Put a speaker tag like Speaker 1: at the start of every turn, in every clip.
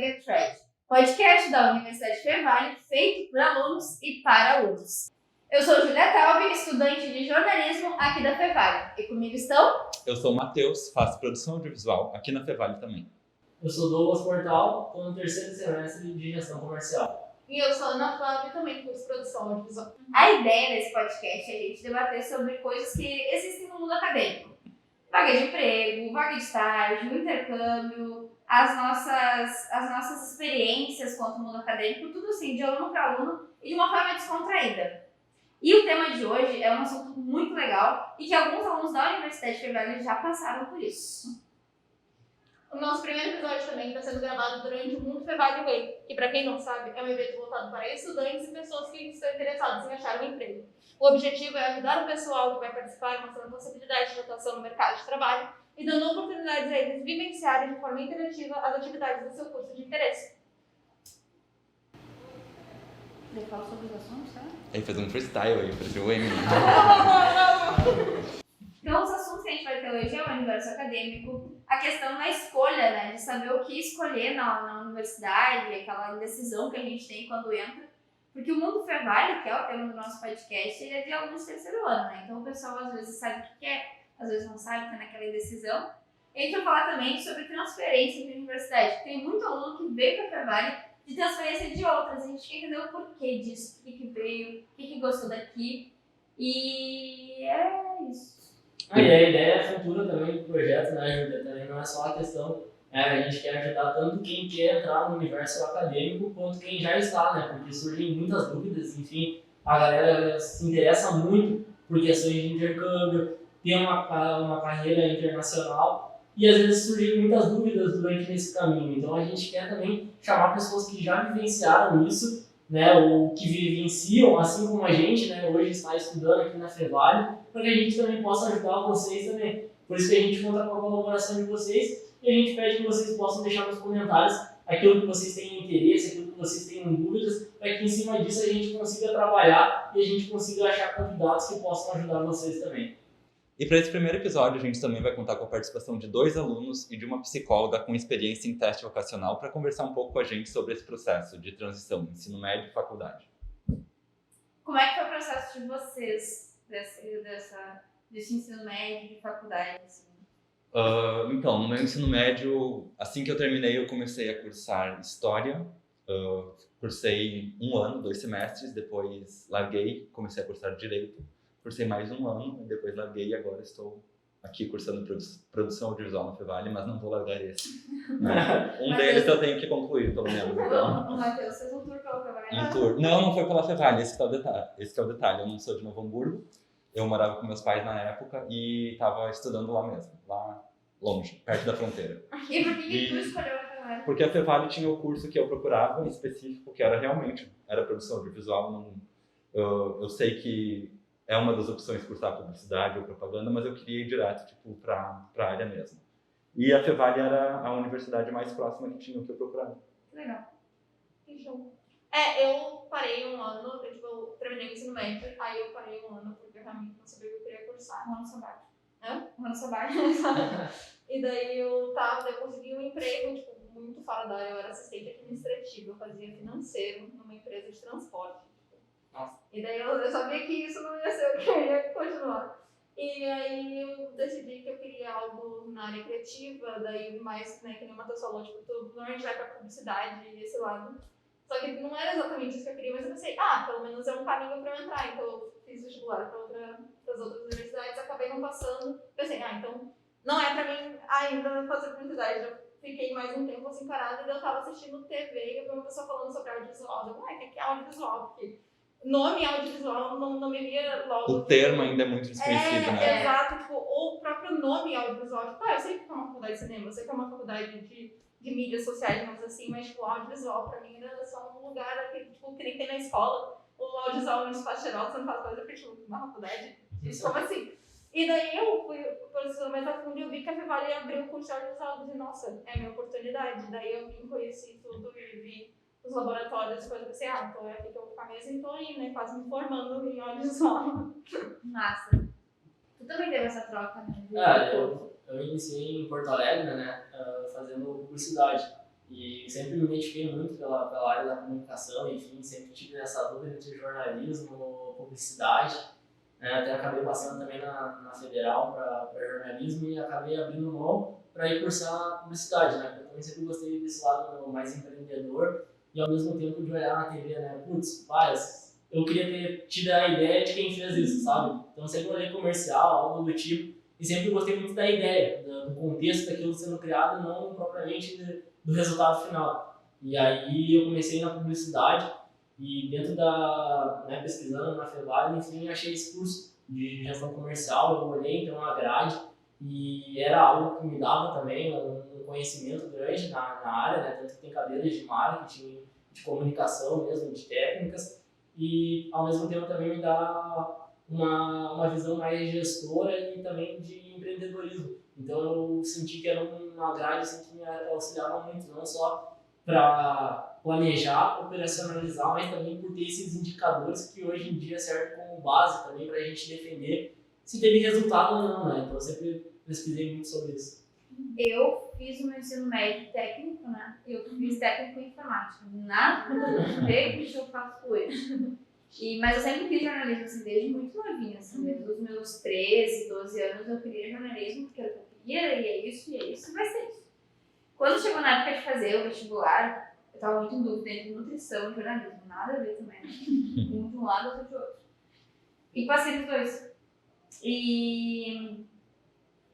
Speaker 1: Get Ready, podcast da Universidade Fevale, feito por alunos e para alunos. Eu sou Julia Taube, estudante de jornalismo aqui da Fevale. E comigo estão...
Speaker 2: Eu sou o Matheus, faço produção audiovisual aqui na Fevale também.
Speaker 3: Eu sou Douglas Portal, estou no terceiro semestre de gestão comercial.
Speaker 4: E eu sou Ana Flávia, também curso produção audiovisual.
Speaker 1: A ideia desse podcast é a gente debater sobre coisas que existem no mundo acadêmico. Vaga de emprego, vaga de estágio, intercâmbio, as nossas experiências quanto ao mundo acadêmico, tudo assim, de aluno para aluno e de uma forma descontraída. E o tema de hoje é um assunto muito legal e que alguns alunos da Universidade Fevale já passaram por isso.
Speaker 4: O nosso primeiro episódio também está sendo gravado durante o Mundo Fevale Way, que, para quem não sabe, é um evento voltado para estudantes e pessoas que estão interessadas em achar um emprego. O objetivo é ajudar o pessoal que vai participar, mostrando possibilidades de atuação no mercado de trabalho e dando oportunidades a eles vivenciarem de forma interativa as atividades do seu curso de interesse.
Speaker 1: Eu falo sobre os assuntos, tá?
Speaker 2: Ele fez um freestyle aí, pareceu o Eminem.
Speaker 1: Então, os assuntos que a gente vai ter hoje é o universo acadêmico, a questão da escolha, né, de saber o que escolher na universidade, aquela indecisão que a gente tem quando entra. Porque o Mundo Fevale, que é o tema do nosso podcast, ele é de alunos de terceiro ano, né? Então o pessoal às vezes sabe o que quer, às vezes não sabe, tá naquela indecisão. E a gente vai falar também sobre transferência de universidade. Tem muito aluno que veio para a Fevale de transferência de outras. A gente quer entender o porquê disso, o que veio, o que gostou daqui. E é isso.
Speaker 3: E a ideia futura também do projeto, né, Júlia, também não é só a questão, a gente quer ajudar tanto quem quer entrar no universo acadêmico quanto quem já está, né, porque surgem muitas dúvidas, enfim, a galera se interessa muito por questões de intercâmbio, ter uma carreira internacional e às vezes surgem muitas dúvidas durante esse caminho, então a gente quer também chamar pessoas que já vivenciaram isso, né, ou que vivenciam, assim como a gente, né, hoje está estudando aqui na Fevale, para que a gente também possa ajudar vocês também. Por isso que a gente conta com a colaboração de vocês e a gente pede que vocês possam deixar nos comentários aquilo que vocês têm interesse, aquilo que vocês têm dúvidas, para que em cima disso a gente consiga trabalhar e a gente consiga achar convidados que possam ajudar vocês também.
Speaker 2: E para esse primeiro episódio, a gente também vai contar com a participação de 2 alunos e de uma psicóloga com experiência em teste vocacional para conversar um pouco com a gente sobre esse processo de transição, ensino médio e faculdade.
Speaker 1: Como é que foi o processo de vocês, desse ensino médio e faculdade? Assim?
Speaker 2: Então, no meu ensino médio, assim que eu terminei, eu comecei a cursar História. Cursei 1 ano, 2 semestres, depois larguei, comecei a cursar Direito. Cursei mais 1 ano, depois larguei e agora estou aqui cursando produção audiovisual na Fevale, mas não vou largar esse. Um deles eu tenho que concluir, pelo menos. Então.
Speaker 1: O Matheus fez um tour pela Fevale.
Speaker 2: Um tour. Não foi pela Fevale, esse que é o detalhe. Eu não sou de Novo Hamburgo, eu morava com meus pais na época e estava estudando lá mesmo, lá longe, perto da fronteira.
Speaker 1: E por que tu escolheu a Fevale?
Speaker 2: Porque a Fevale tinha o curso que eu procurava, em específico, que era produção audiovisual. Eu sei que é uma das opções cursar publicidade ou propaganda, mas eu queria ir direto para a área mesmo. E a Fevale era a universidade mais próxima que tinha o que eu procurava.
Speaker 1: Legal.
Speaker 4: Que show. Eu parei 1 ano, eu terminei o ensino médio, aí eu parei 1 ano porque eu realmente não sabia o que eu queria cursar.
Speaker 1: 1 ano sabático.
Speaker 4: Hã?
Speaker 1: 1 ano sabático.
Speaker 4: E daí eu consegui um emprego, muito fora da área, eu era assistente administrativa, eu fazia financeiro numa empresa de transporte.
Speaker 3: Nossa.
Speaker 4: E daí eu sabia que isso não ia ser o que eu ia continuar. E aí eu decidi que eu queria algo na área criativa, daí mais, né, que nem o Matheus falou, tu normalmente vai pra publicidade e esse lado. Só que não era exatamente isso que eu queria, mas eu pensei, pelo menos é um caminho pra eu entrar. Então eu fiz vestibular para as outras universidades, acabei não passando. Pensei, então não é pra mim ainda fazer publicidade. Eu fiquei mais um tempo assim parada e eu tava assistindo TV e eu vi uma pessoa falando sobre audiovisual. Eu, o que é audiovisual? Porque nome audiovisual não me via logo.
Speaker 2: O termo ainda é muito desconhecido, né?
Speaker 4: Exato, o próprio nome audiovisual. Eu sei que é uma faculdade de cinema, eu sei que é uma faculdade de mídias sociais, digamos assim, mas audiovisual pra mim era só um lugar que nem tem na escola. O audiovisual no espaço geral, você não faz coisa porque na faculdade. Isso como assim? E daí eu fui professora mais a fundo e eu vi que a Fevale abriu o curso de audiovisual. Eu disse, nossa, é a minha oportunidade. Daí eu vim, conheci tudo e vi os laboratórios, coisas assim, então é aqui que eu vou ficar mesmo, então aí, né, quase me formando em audiovisual.
Speaker 1: Massa. Tu também teve essa troca, né?
Speaker 3: Eu iniciei em Porto Alegre, né, fazendo publicidade. E sempre me identifiquei muito pela área da comunicação, enfim, sempre tive essa dúvida entre jornalismo, publicidade. Até acabei passando também na Federal para jornalismo e acabei abrindo mão para ir cursar publicidade, né? Porque eu também sempre gostei desse lado mais empreendedor e ao mesmo tempo de olhar na TV, né? Putz, eu queria ter tido a ideia de quem fez isso, sabe? Então sempre olhei comercial, algo do tipo, e sempre gostei muito da ideia, do contexto daquilo sendo criado, não propriamente do resultado final. E aí eu comecei na publicidade e dentro pesquisando na Fevale, enfim, achei esse curso de gestão comercial, eu olhei então a grade e era algo que me dava também um conhecimento grande na área, né? Tanto que tem cadeiras de marketing, de comunicação mesmo, de técnicas, e ao mesmo tempo também me dá uma visão mais gestora e também de empreendedorismo. Então eu senti que era uma grade assim, que me auxiliava muito, não só para planejar, operacionalizar, mas também por ter esses indicadores que hoje em dia servem como base também para a gente defender se teve resultado ou não, né? Então eu sempre pesquisei muito sobre isso.
Speaker 1: Eu fiz o meu ensino médio técnico, né? Eu fiz técnico em informática. Nada a ver com o que eu faço hoje. Mas eu sempre fiz jornalismo, assim, desde muito novinha, assim, desde os meus 13, 12 anos eu queria jornalismo, porque era o que eu queria, e é isso, e vai ser isso. Quando chegou na época de fazer o vestibular, eu tava muito em dúvida entre nutrição e jornalismo, nada a ver também, né? Um de um lado, outro de outro. E passei nos dois. E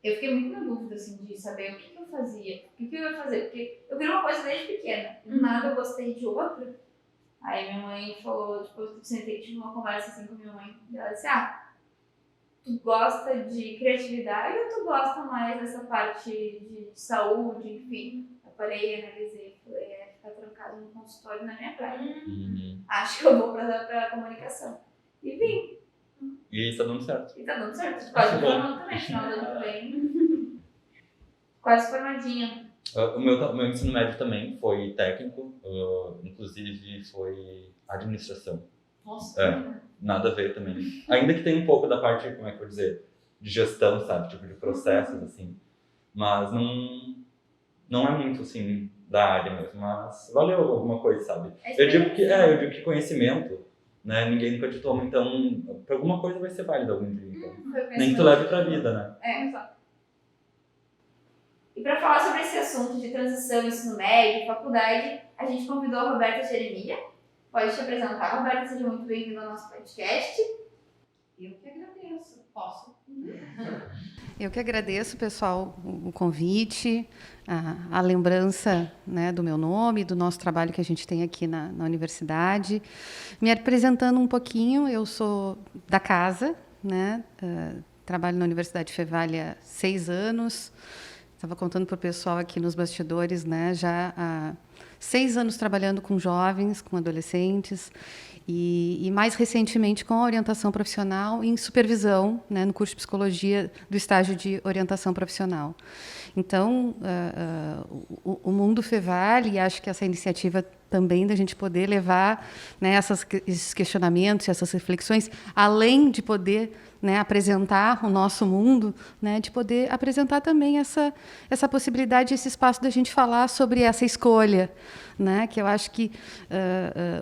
Speaker 1: eu fiquei muito na dúvida, assim, de saber o que eu fazia, o que eu ia fazer, porque eu queria uma coisa desde pequena, do nada eu gostei de outra. Aí minha mãe falou, tipo, eu sentei, tive uma conversa assim com minha mãe, e ela disse, tu gosta de criatividade ou tu gosta mais dessa parte de saúde, enfim? Eu parei, analisei, falei, ficar trancado no consultório na minha praia. Acho que eu vou pra comunicação. E vim.
Speaker 2: E tá dando certo.
Speaker 1: E tá dando certo. Quase me formando também, final do ano que vem. Quase formadinha.
Speaker 2: O meu ensino médio também foi técnico, inclusive foi administração.
Speaker 1: Nossa.
Speaker 2: Nada a ver também. Ainda que tenha um pouco da parte, como é que eu vou dizer, de gestão, sabe? Tipo, de processos, assim. Mas não é muito, assim, da área mesmo. Mas valeu alguma coisa, sabe? Eu digo que conhecimento, né? Ninguém nunca te toma, então, pra alguma coisa vai ser válido algum dia. Então. Nem que tu leve pra vida, né?
Speaker 1: Exato. E para falar sobre esse assunto de transição, ensino médio, faculdade, a gente convidou a Roberta Jeremia. Pode te apresentar, Roberta, seja muito bem-vinda ao nosso podcast.
Speaker 5: Eu que agradeço. Posso?
Speaker 6: Eu que agradeço, pessoal, o convite, a lembrança, né, do meu nome, do nosso trabalho que a gente tem aqui na universidade. Me apresentando um pouquinho, eu sou da casa, né, trabalho na Universidade Fevale há 6 anos. Estava contando para o pessoal aqui nos bastidores, né, já há 6 anos trabalhando com jovens, com adolescentes, e mais recentemente com a orientação profissional em supervisão, né, no curso de psicologia do estágio de orientação profissional. Então, o Mundo Fevale, e acho que essa iniciativa também da gente poder levar, né, esses questionamentos, essas reflexões, além de poder, né, apresentar o nosso mundo, né, de poder apresentar também essa possibilidade, esse espaço da gente falar sobre essa escolha, né, que eu acho que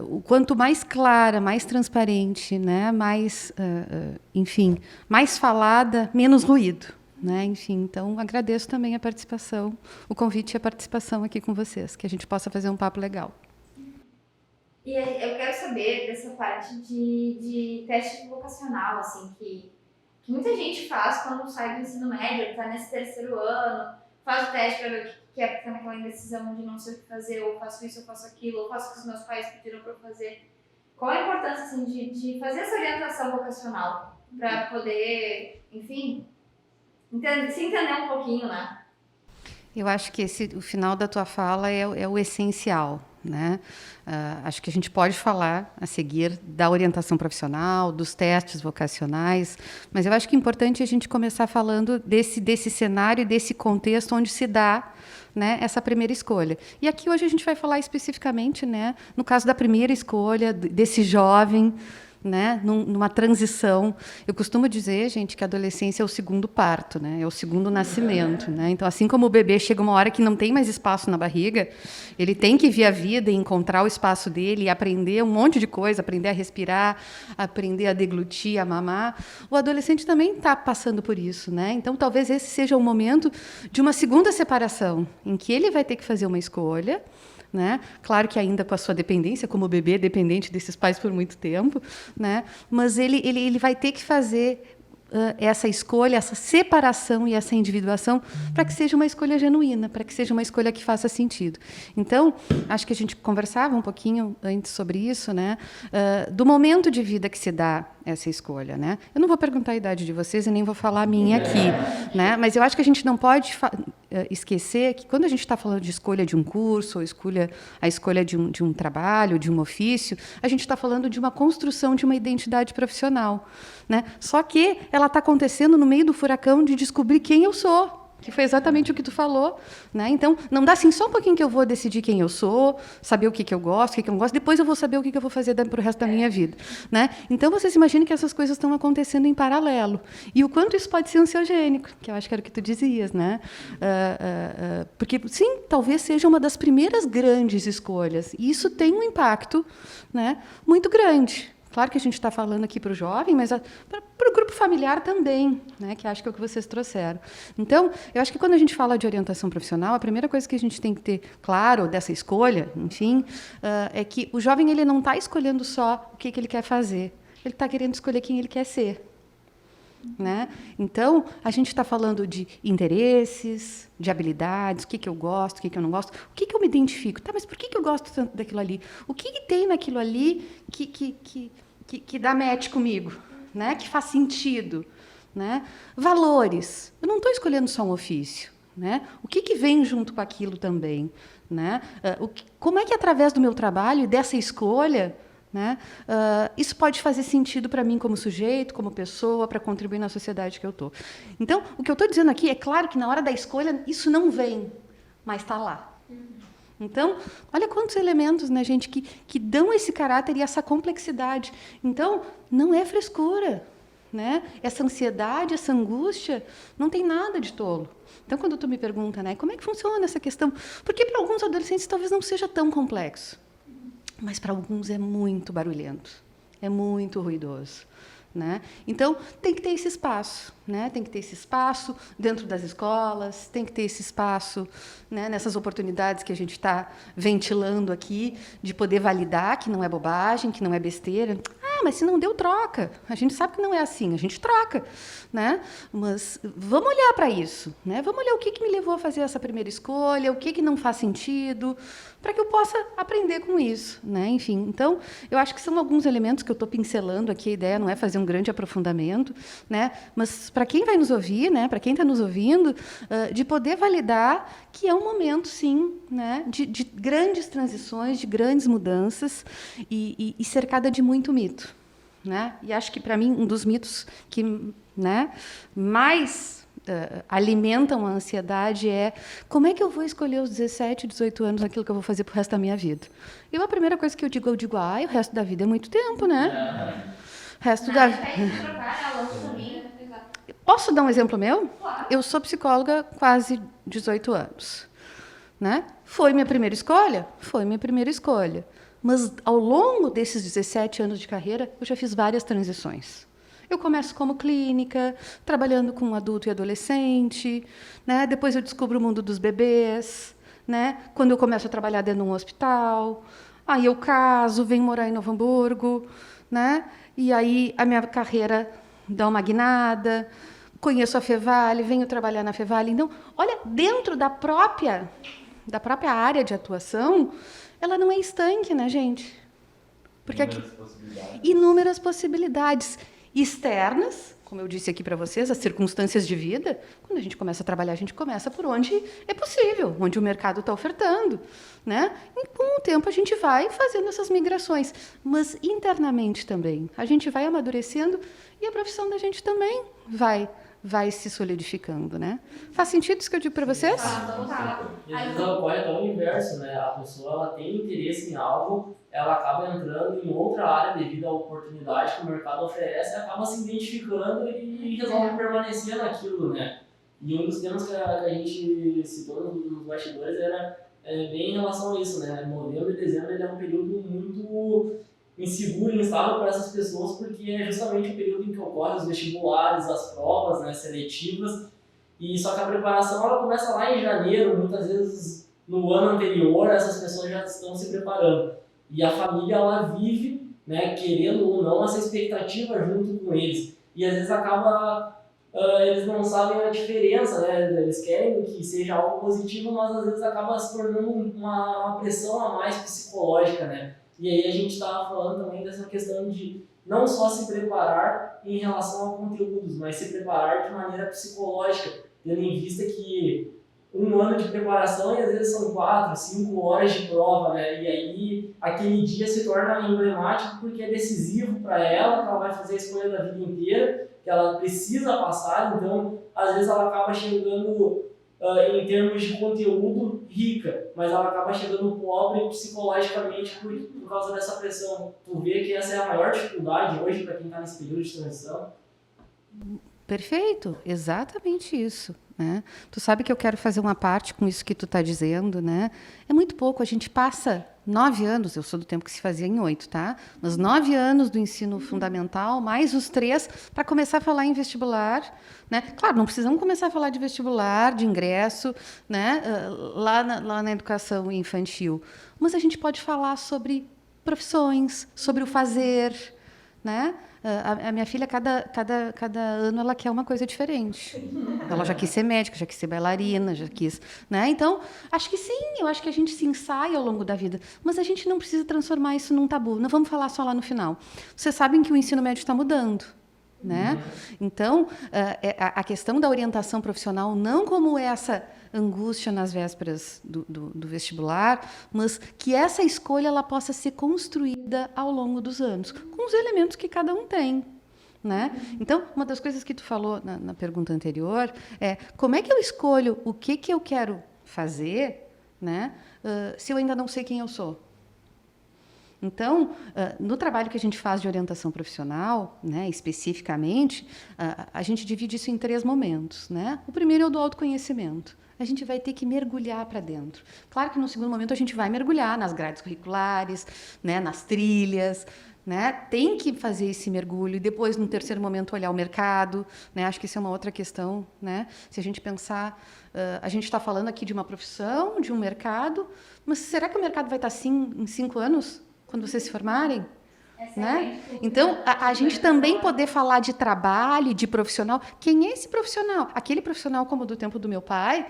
Speaker 6: o quanto mais clara, mais transparente, né, mais, enfim, mais falada, menos ruído. Né? Enfim, então agradeço também a participação, o convite e a participação aqui com vocês, que a gente possa fazer um papo legal.
Speaker 1: E eu quero saber dessa parte de teste vocacional, assim, que muita gente faz quando sai do ensino médio, está nesse 3º ano, faz o teste para ver o que é, porque tá naquela indecisão de não sei o que fazer, ou faço isso, ou faço aquilo, ou faço o que os meus pais pediram para eu fazer. Qual a importância, assim, de fazer essa orientação vocacional para poder, enfim, se entender um pouquinho, né?
Speaker 6: Eu acho que o final da tua fala é o essencial, né? Acho que a gente pode falar a seguir da orientação profissional, dos testes vocacionais, mas eu acho que é importante a gente começar falando desse cenário, desse contexto onde se dá, né, essa primeira escolha. E aqui hoje a gente vai falar especificamente, né, no caso da primeira escolha, desse jovem, né, numa transição. Eu costumo dizer, gente, que a adolescência é o segundo parto, né, é o segundo nascimento, né? Então, assim como o bebê chega uma hora que não tem mais espaço na barriga, ele tem que vir a vida e encontrar o espaço dele e aprender um monte de coisa, aprender a respirar, aprender a deglutir, a mamar. O adolescente também está passando por isso, né? Então, talvez esse seja o momento de uma segunda separação, em que ele vai ter que fazer uma escolha, né? Claro que ainda com a sua dependência, como bebê é dependente desses pais por muito tempo, né? Mas ele vai ter que fazer essa escolha, essa separação e essa individuação para que seja uma escolha genuína, para que seja uma escolha que faça sentido. Então, acho que a gente conversava um pouquinho antes sobre isso, né? Do momento de vida que se dá essa escolha, né? Eu não vou perguntar a idade de vocês e nem vou falar a minha aqui, né? Mas eu acho que a gente não pode esquecer que quando a gente está falando de escolha de um curso, ou a escolha de um trabalho, de um ofício, a gente está falando de uma construção de uma identidade profissional, né? Só que ela está acontecendo no meio do furacão de descobrir quem eu sou, que foi exatamente o que tu falou, né? Então, não dá assim só um pouquinho que eu vou decidir quem eu sou, saber o que eu gosto, o que eu não gosto, depois eu vou saber o que eu vou fazer para o resto da minha vida, né? Então, vocês imaginem que essas coisas estão acontecendo em paralelo. E o quanto isso pode ser ansiogênico, que eu acho que era o que tu dizias, né? Porque, sim, talvez seja uma das primeiras grandes escolhas. E isso tem um impacto, né, muito grande. Claro que a gente está falando aqui para o jovem, mas para o grupo familiar também, né, que acho que é o que vocês trouxeram. Então, eu acho que quando a gente fala de orientação profissional, a primeira coisa que a gente tem que ter claro dessa escolha, enfim, é que o jovem ele não está escolhendo só o que ele quer fazer, ele está querendo escolher quem ele quer ser. Né? Então, a gente está falando de interesses, de habilidades, o que eu gosto, o que eu não gosto, o que eu me identifico. Tá, mas por que eu gosto tanto daquilo ali? O que tem naquilo ali que dá match comigo, né? Que faz sentido? Né? Valores. Eu não estou escolhendo só um ofício. Né? O que vem junto com aquilo também? Né? Como é que, através do meu trabalho e dessa escolha, né, isso pode fazer sentido para mim como sujeito, como pessoa, para contribuir na sociedade que eu estou. Então, o que eu estou dizendo aqui é claro que na hora da escolha isso não vem, mas está lá. Então, olha quantos elementos, né, gente, que dão esse caráter e essa complexidade. Então, não é frescura. Né? Essa ansiedade, essa angústia, não tem nada de tolo. Então, quando tu me pergunta, né, como é que funciona essa questão? Porque para alguns adolescentes talvez não seja tão complexo. Mas para alguns é muito barulhento, é muito ruidoso. Né? Então, tem que ter esse espaço. Né? Tem que ter esse espaço dentro das escolas, tem que ter esse espaço, né, nessas oportunidades que a gente está ventilando aqui, de poder validar que não é bobagem, que não é besteira. Mas se não deu, troca. A gente sabe que não é assim, a gente troca. Né? Mas vamos olhar para isso. Né? Vamos olhar o que me levou a fazer essa primeira escolha, o que não faz sentido, para que eu possa aprender com isso. Né? Enfim, então, eu acho que são alguns elementos que eu estou pincelando aqui. A ideia não é fazer um grande aprofundamento, né? Mas para quem vai nos ouvir, né? Para quem está nos ouvindo, de poder validar que é um momento, sim, né? de grandes transições, de grandes mudanças e cercada de muito mito. Né? E acho que, para mim, um dos mitos que, né, mais alimentam a ansiedade é como é que eu vou escolher aos 17, 18 anos aquilo que eu vou fazer para o resto da minha vida. E a primeira coisa que eu digo, o resto da vida é muito tempo, né? Resto da vida. Posso dar um exemplo meu?
Speaker 1: Claro.
Speaker 6: Eu sou psicóloga há quase 18 anos. Né? Foi minha primeira escolha? Foi minha primeira escolha. Mas, ao longo desses 17 anos de carreira, eu já fiz várias transições. Eu começo como clínica, trabalhando com adulto e adolescente. Né? Depois eu descubro o mundo dos bebês. Né? Quando eu começo a trabalhar dentro de um hospital. Aí eu caso, venho morar em Novo Hamburgo. Né? E aí a minha carreira dá uma guinada. Conheço a Fevale, venho trabalhar na Fevale. Então, olha, dentro da própria área de atuação, ela não é estanque, né, gente? Porque inúmeras possibilidades externas, como eu disse aqui para vocês, as circunstâncias de vida. Quando a gente começa a trabalhar, a gente começa por onde é possível, onde o mercado está ofertando. Né? E, com o tempo, a gente vai fazendo essas migrações. Mas, internamente também, a gente vai amadurecendo e a profissão da gente também vai vai se solidificando, né? Faz sentido isso que eu digo para vocês?
Speaker 3: E às vezes ocorre até o inverso, né? A pessoa ela tem interesse em algo, ela acaba entrando em outra área devido à oportunidade que o mercado oferece, acaba se identificando e resolve permanecer naquilo, né? E um dos temas que a gente citou nos bastidores era bem em relação a isso, né? Novembro e dezembro ele é um período muito inseguro e instável para essas pessoas, porque é justamente o período em que ocorrem os vestibulares, as provas, né, seletivas, e só que a preparação ela começa lá em janeiro, muitas vezes no ano anterior essas pessoas já estão se preparando. E a família ela vive, né, querendo ou não, essa expectativa junto com eles. E às vezes acaba eles não sabem a diferença, né? Eles querem que seja algo positivo, mas às vezes acaba se tornando uma pressão a mais psicológica, né? E aí a gente estava falando também dessa questão de não só se preparar em relação a conteúdos, mas se preparar de maneira psicológica, tendo em vista que um ano de preparação e às vezes são 4, 5 horas de prova, né? E aí aquele dia se torna emblemático porque é decisivo para ela, que ela vai fazer a escolha da vida inteira, que ela precisa passar, então às vezes ela acaba chegando em termos de conteúdo rica, mas ela acaba chegando pobre psicologicamente por causa dessa pressão. Tu vê que essa é a maior dificuldade hoje para quem está nesse período de transição?
Speaker 6: Perfeito, exatamente isso, né? Tu sabe que eu quero fazer uma parte com isso que tu está dizendo, né? É muito pouco, a gente passa 9 anos, eu sou do tempo que se fazia em 8, tá? Mas 9 anos do ensino fundamental, mais os 3, para começar a falar em vestibular, né? Claro, não precisamos começar a falar de vestibular, de ingresso, né? Lá na educação infantil, mas a gente pode falar sobre profissões, sobre o fazer, né? A minha filha, cada ano, ela quer uma coisa diferente. Ela já quis ser médica, já quis ser bailarina, já quis... Né? Então, acho que sim, eu acho que a gente se ensaia ao longo da vida, mas a gente não precisa transformar isso num tabu. Não vamos falar só lá no final. Vocês sabem que o ensino médio está mudando. Né? Então, a questão da orientação profissional, não como essa angústia nas vésperas do vestibular, mas que essa escolha ela possa ser construída ao longo dos anos, com os elementos que cada um tem. Né? Então, uma das coisas que tu falou na pergunta anterior é como é que eu escolho o que eu quero fazer, né, se eu ainda não sei quem eu sou? Então, no trabalho que a gente faz de orientação profissional, né, especificamente, a gente divide isso em 3 momentos. Né? O primeiro é o do autoconhecimento. A gente vai ter que mergulhar para dentro. Claro que no segundo momento a gente vai mergulhar nas grades curriculares, né, nas trilhas, né? Tem que fazer esse mergulho e depois, no terceiro momento, olhar o mercado. Né? Acho que isso é uma outra questão. Né? Se a gente pensar, a gente está falando aqui de uma profissão, de um mercado, mas será que o mercado vai estar assim em 5 anos? Quando vocês se formarem? Né? Então, a gente também poder falar de trabalho, de profissional. Quem é esse profissional? Aquele profissional como do tempo do meu pai,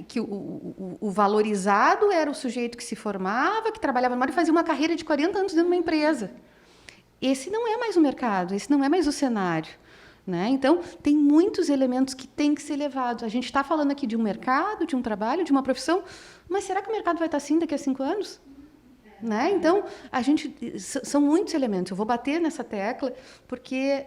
Speaker 6: que o valorizado era o sujeito que se formava, que trabalhava no mar e fazia uma carreira de 40 anos dentro de uma empresa. Esse não é mais o mercado, esse não é mais o cenário. Né? Então, tem muitos elementos que têm que ser levados. A gente está falando aqui de um mercado, de um trabalho, de uma profissão, mas será que o mercado vai estar assim daqui a 5 anos? Né? Então, são muitos elementos. Eu vou bater nessa tecla porque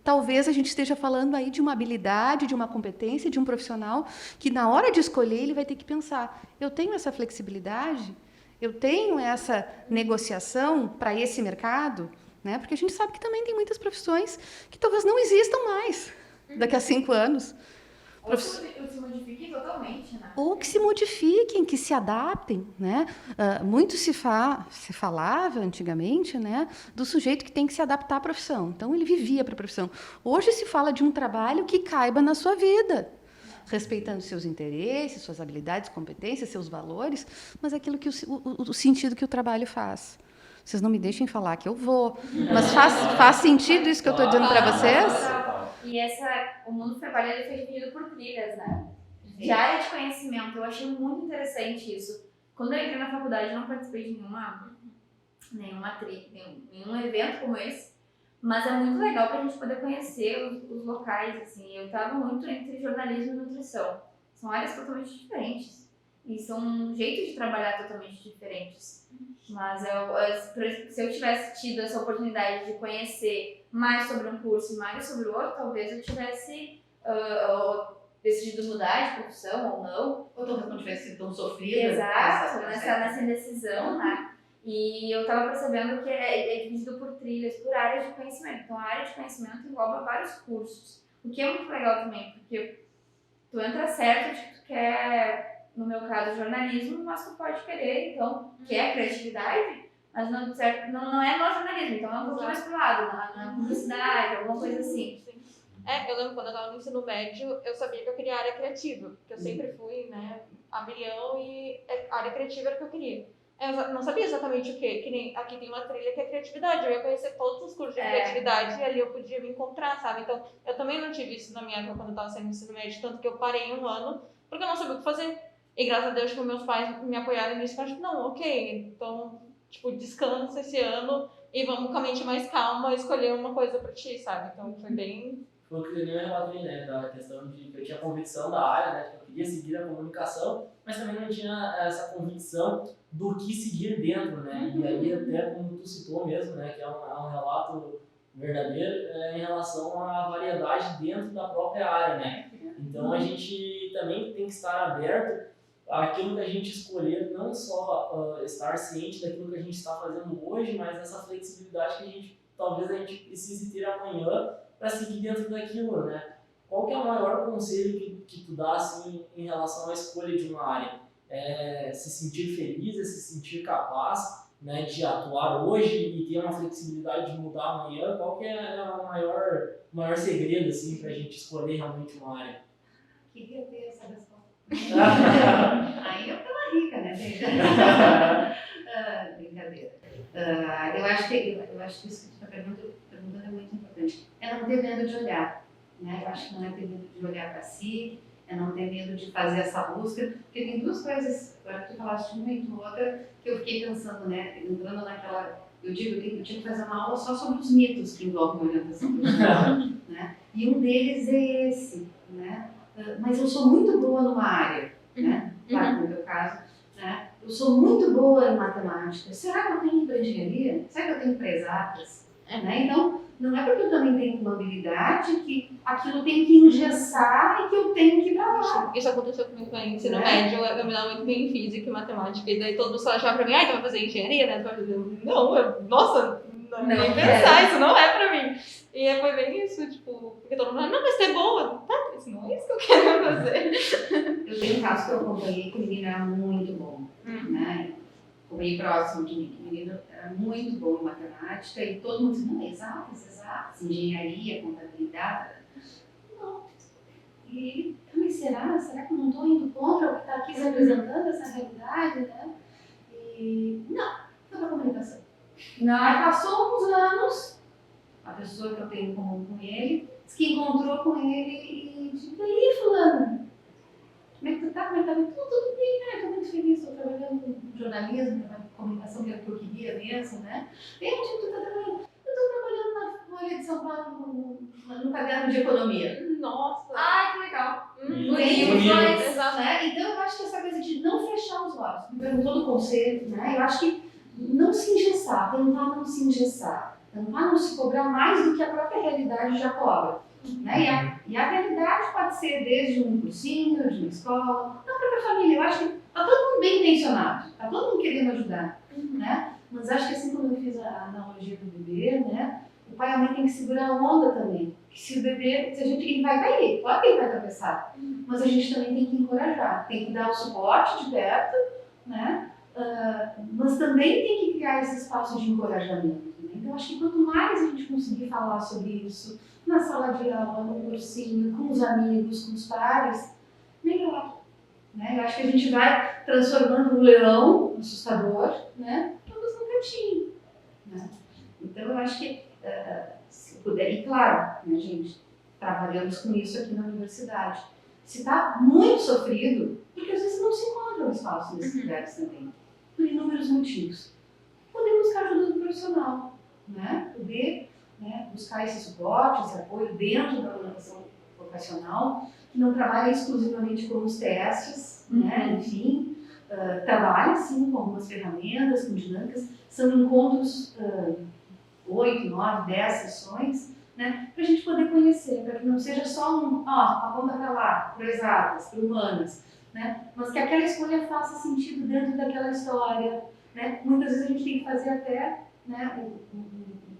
Speaker 6: talvez a gente esteja falando aí de uma habilidade, de uma competência, de um profissional que, na hora de escolher, ele vai ter que pensar: eu tenho essa flexibilidade? Eu tenho essa negociação para esse mercado? Né? Porque a gente sabe que também tem muitas profissões que talvez não existam mais daqui a 5 anos.
Speaker 1: Ou se modifiquem totalmente, né?
Speaker 6: Ou que se modifiquem, que se adaptem. Né? Muito se falava antigamente, né, do sujeito que tem que se adaptar à profissão. Então, ele vivia para a profissão. Hoje se fala de um trabalho que caiba na sua vida, respeitando seus interesses, suas habilidades, competências, seus valores, mas aquilo que o sentido que o trabalho faz. Vocês não me deixem falar que eu vou, mas faz sentido isso que eu estou dizendo para vocês?
Speaker 1: E o mundo trabalho ele foi dividido por trilhas, né? De área de conhecimento. Eu achei muito interessante isso. Quando eu entrei na faculdade, eu não participei de nenhum evento como esse, mas é muito legal para a gente poder conhecer os locais. Assim. Eu estava muito entre jornalismo e nutrição. São áreas totalmente diferentes. E são jeitos de trabalhar totalmente diferentes. Mas se eu tivesse tido essa oportunidade de conhecer mais sobre um curso e mais sobre o outro, talvez eu tivesse decidido mudar de profissão ou não.
Speaker 5: Ou talvez não tivesse sido tão sofrida.
Speaker 1: Exato, nessa indecisão, né? E eu estava percebendo que é dividido por trilhas, por áreas de conhecimento. Então, a área de conhecimento engloba vários cursos, o que é muito legal também, porque tu entra certo de que tu quer, no meu caso, jornalismo, mas tu pode querer, então, quer criatividade, mas não é no jornalismo, então é um pouquinho mais pro lado, na publicidade, alguma coisa assim.
Speaker 4: Eu lembro quando eu estava no ensino médio, eu sabia que eu queria área criativa, porque eu sempre fui, né, a milhão e a área criativa era o que eu queria. Eu não sabia exatamente o quê, que nem aqui tem uma trilha que é criatividade, eu ia conhecer todos os cursos de criatividade e ali eu podia me encontrar, sabe? Então, eu também não tive isso na minha época quando eu estava saindo do ensino médio, tanto que eu parei um ano, porque eu não sabia o que fazer. E graças a Deus, tipo, meus pais me apoiaram nisso, mas não, ok, então, tipo, descansa esse ano e vamos com a mente mais calma escolher uma coisa pra ti, sabe? Então, foi bem...
Speaker 3: Foi o que eu relatei, né, da questão de que eu tinha convicção da área, né, que eu queria seguir a comunicação, mas também não tinha essa convicção do que seguir dentro, né, e aí até como tu citou mesmo, né, que é um relato verdadeiro em relação à variedade dentro da própria área, né, então a gente também tem que estar aberto àquilo que a gente escolher, não só estar ciente daquilo que a gente está fazendo hoje, mas essa flexibilidade que talvez a gente precise ter amanhã para seguir dentro daquilo, né? Qual que é o maior conselho que tu dá, assim, em relação à escolha de uma área? É se sentir feliz, é se sentir capaz, né, de atuar hoje e ter uma flexibilidade de mudar amanhã? Qual que é o maior segredo, assim, para a gente escolher realmente uma área?
Speaker 5: Queria ter essa resposta. Aí eu tava rica, né? Brincadeira. Eu acho que isso que tu está perguntando é muito importante. É não ter medo de olhar, né? Eu acho que não é ter medo de olhar para si, é não ter medo de fazer essa busca, porque tem duas coisas, agora que tu falaste uma e outra, que eu fiquei pensando, né? Entrando naquela... Eu tinha que fazer uma aula só sobre os mitos que envolvem orientação profissional, né? E um deles é esse, né? Mas eu sou muito boa numa área, né? Claro, no meu caso, né? Eu sou muito boa em matemática. Será que eu tenho para engenharia? Será que eu tenho para exatas? Né? Então, não é porque eu também tenho uma habilidade que aquilo tem que engessar e que eu tenho que ir para lá.
Speaker 4: Isso aconteceu comigo no ensino médio, eu me dava muito bem em física e matemática, e daí todo mundo só achava pra mim, tu vai fazer engenharia, né? Tu vai fazer... Não, nossa, nem pensar, isso não é pra mim. E foi bem isso, tipo, porque todo mundo fala, não, mas você é boa. Tá, isso não é isso que eu quero fazer.
Speaker 5: Eu tenho um caso que eu acompanhei que o menino era muito bom, né? Acompanhei próximo de mim, o menino era muito bom em matemática e todo mundo dizia, não, exatas, engenharia, contabilidade. Não. E ele, mas será que eu não estou indo contra o que está aqui se apresentando, essa realidade, né? E não, foi para comunicação. Aí passou uns anos, a pessoa que eu tenho em comum com ele, disse que encontrou com ele e disse, e aí, fulano, como é que tu tá? Como é que tá? Tudo bem, né? Estou muito feliz, estou trabalhando com jornalismo, trabalhando com comunicação, que é o que eu queria mesmo, né? E onde tu tá trabalhando? Eu estou trabalhando na Folha de São Paulo, no caderno de economia.
Speaker 4: Nossa!
Speaker 1: Ai, que legal!
Speaker 4: Exato.
Speaker 5: Né? Então eu acho que essa coisa de não fechar os olhos, me perguntou do conselho, né? Eu acho que não se engessar, tentar não se engessar, tentar não se cobrar mais do que a própria realidade já cobra. Né? E a realidade pode ser desde um cursinho, de uma escola, da própria família. Eu acho que está todo mundo bem intencionado, está todo mundo querendo ajudar. Né? Mas acho que assim como eu fiz a analogia do bebê, né? O pai e a mãe tem que segurar a onda também. Que se o bebê, ele vai cair, claro que ele vai tropeçar, mas a gente também tem que encorajar, tem que dar o suporte de perto, né? Mas também tem que criar esse espaço de encorajamento. Né? Então acho que quanto mais a gente conseguir falar sobre isso, na sala de aula, no cursinho, com os amigos, com os pares, melhor. Né? Eu acho que a gente vai transformando um leão assustador, né? Todos num cantinho. Né? Então eu acho que, se puder, e claro, né, gente, trabalhamos com isso aqui na universidade. Se está muito sofrido, porque às vezes não se encontra um espaço nesses lugares também, por inúmeros motivos. Poder buscar ajuda do profissional, né? Poder buscar esse suporte, esse apoio dentro da orientação vocacional, que não trabalha exclusivamente com os testes, né? Enfim, trabalha, sim, com algumas ferramentas, com dinâmicas. São encontros, 8, 9, 10 sessões, né, para a gente poder conhecer, para que não seja só aponta para lá, para exatas, para humanas, né, mas que aquela escolha faça sentido dentro daquela história, né. Muitas vezes a gente tem que fazer até, né,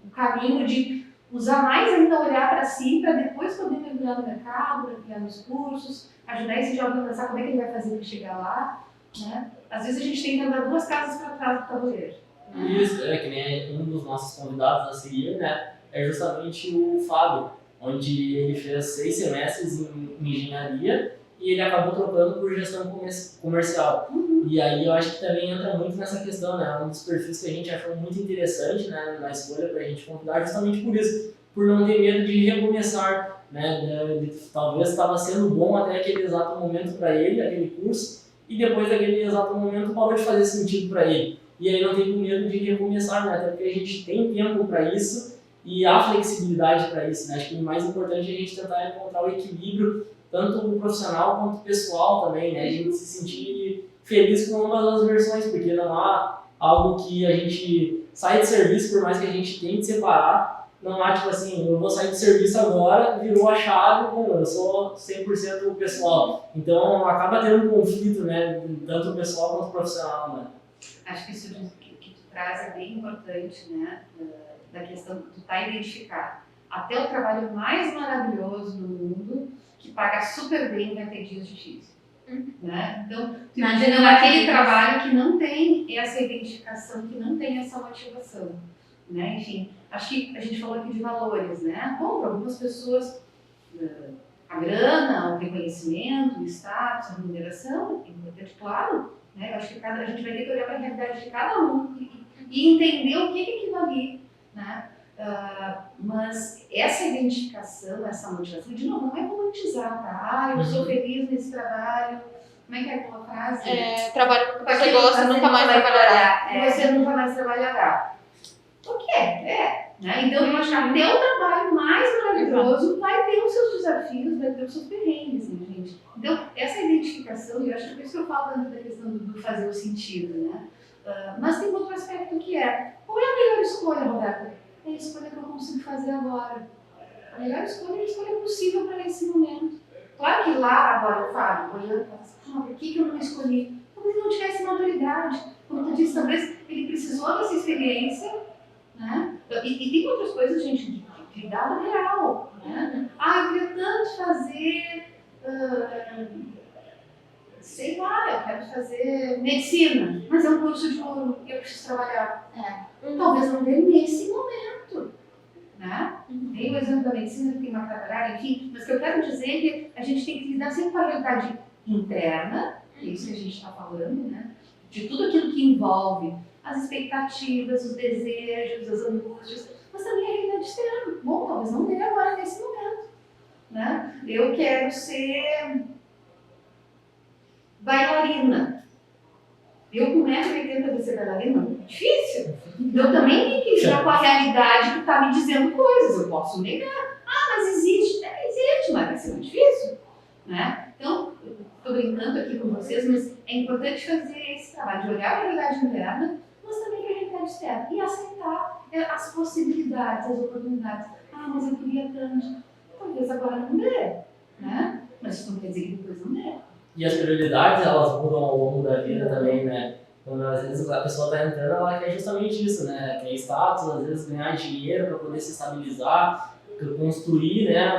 Speaker 5: o caminho de usar mais ainda olhar para si, para depois poder mergulhar no mercado, mergulhar nos cursos, ajudar esse jovem a pensar como é que ele vai fazer para chegar lá, né. Às vezes a gente tem que andar 2 casas para trás do tabuleiro.
Speaker 3: Isso, que nem um dos nossos convidados a seguir, né, é justamente o Fábio, onde ele fez 6 semestres em engenharia e ele acabou trocando por gestão comercial. E aí eu acho que também entra muito nessa questão, né, um dos perfis que a gente achou muito interessante, né, na escolha para a gente convidar, justamente por isso, por não ter medo de recomeçar, né, talvez estava sendo bom até aquele exato momento para ele, aquele curso, e depois daquele exato momento parou de fazer sentido para ele. E aí não tem medo de recomeçar, né? Até porque a gente tem tempo para isso e há flexibilidade para isso, né? Acho que o mais importante é a gente tentar encontrar o equilíbrio, tanto profissional quanto pessoal também, né? A gente se sentir feliz com ambas as versões, porque não há algo que a gente sai de serviço, por mais que a gente tente separar, não há tipo assim, eu vou sair de serviço agora, virou a chave, bom, eu sou 100% pessoal. Então acaba tendo um conflito, né? Tanto pessoal quanto profissional, né?
Speaker 5: Acho que isso que tu traz é bem importante, né, da questão de tu tá identificar. Até o trabalho mais maravilhoso do mundo, que paga super bem, vai ter dias difíceis. Né? Então, tu imagina aquele trabalho que não tem essa identificação, que não tem essa motivação. Né? Enfim, acho que a gente falou aqui de valores, né? Bom, para algumas pessoas, a grana, o reconhecimento, o status, a remuneração, é importante, claro. Né? Eu acho que a gente vai ter que olhar para a realidade de cada um e entender o que é aquilo ali. Né? Mas essa identificação, essa motivação, de novo, não é romantizar, tá? Eu sou feliz nesse trabalho. Como é que é aquela frase?
Speaker 4: Trabalho com o que você gosta, nunca mais trabalhará.
Speaker 5: Você nunca mais trabalhará. O que é? Né? Então, eu acho que até o trabalho mais maravilhoso vai ter os seus desafios, vai ter os seus perrengues, né, gente? Então, essa identificação, e eu acho que é por isso que eu falo tanto da questão do fazer o sentido, né? Mas tem outro aspecto que é, qual é a melhor escolha, Roberta? É a escolha que eu consigo fazer agora. A melhor escolha é a escolha possível para esse momento. Claro que lá, agora, eu falo, olhando e falo assim, por que eu não escolhi? Talvez ele não tivesse maturidade. Como tu disse, talvez ele precisou dessa experiência, né? E tem outras coisas, gente, de dado real, né? Eu queria tanto fazer, sei lá, eu quero fazer medicina, mas é um curso de ouro e eu preciso trabalhar. Talvez não dê nesse momento, né? Tem o exemplo da medicina que tem uma trabalhar, enfim, mas o que eu quero dizer é que a gente tem que lidar sempre com a realidade interna, que é isso que a gente está falando, né? De tudo aquilo que envolve as expectativas, os desejos, as angústias, mas também a realidade externa. Bom, talvez não dê agora nesse momento. Né? Eu quero ser bailarina. Eu com 1,80m vou ser bailarina? Difícil. Eu também tenho que lidar com a realidade que está me dizendo coisas. Eu posso negar. Mas existe. Existe, mas vai ser muito difícil. Né? Então, estou brincando aqui com vocês, mas é importante fazer esse trabalho de olhar para a realidade interna, mas também para a realidade externa. E aceitar as possibilidades, as oportunidades. Mas eu queria tanto. Talvez agora não dê. Né? Mas isso não quer dizer que depois não dê.
Speaker 3: E as prioridades, elas mudam ao longo da vida também, né? Quando às vezes a pessoa está entrando, ela quer justamente isso, né? Quer status, às vezes ganhar dinheiro para poder se estabilizar, construir, né,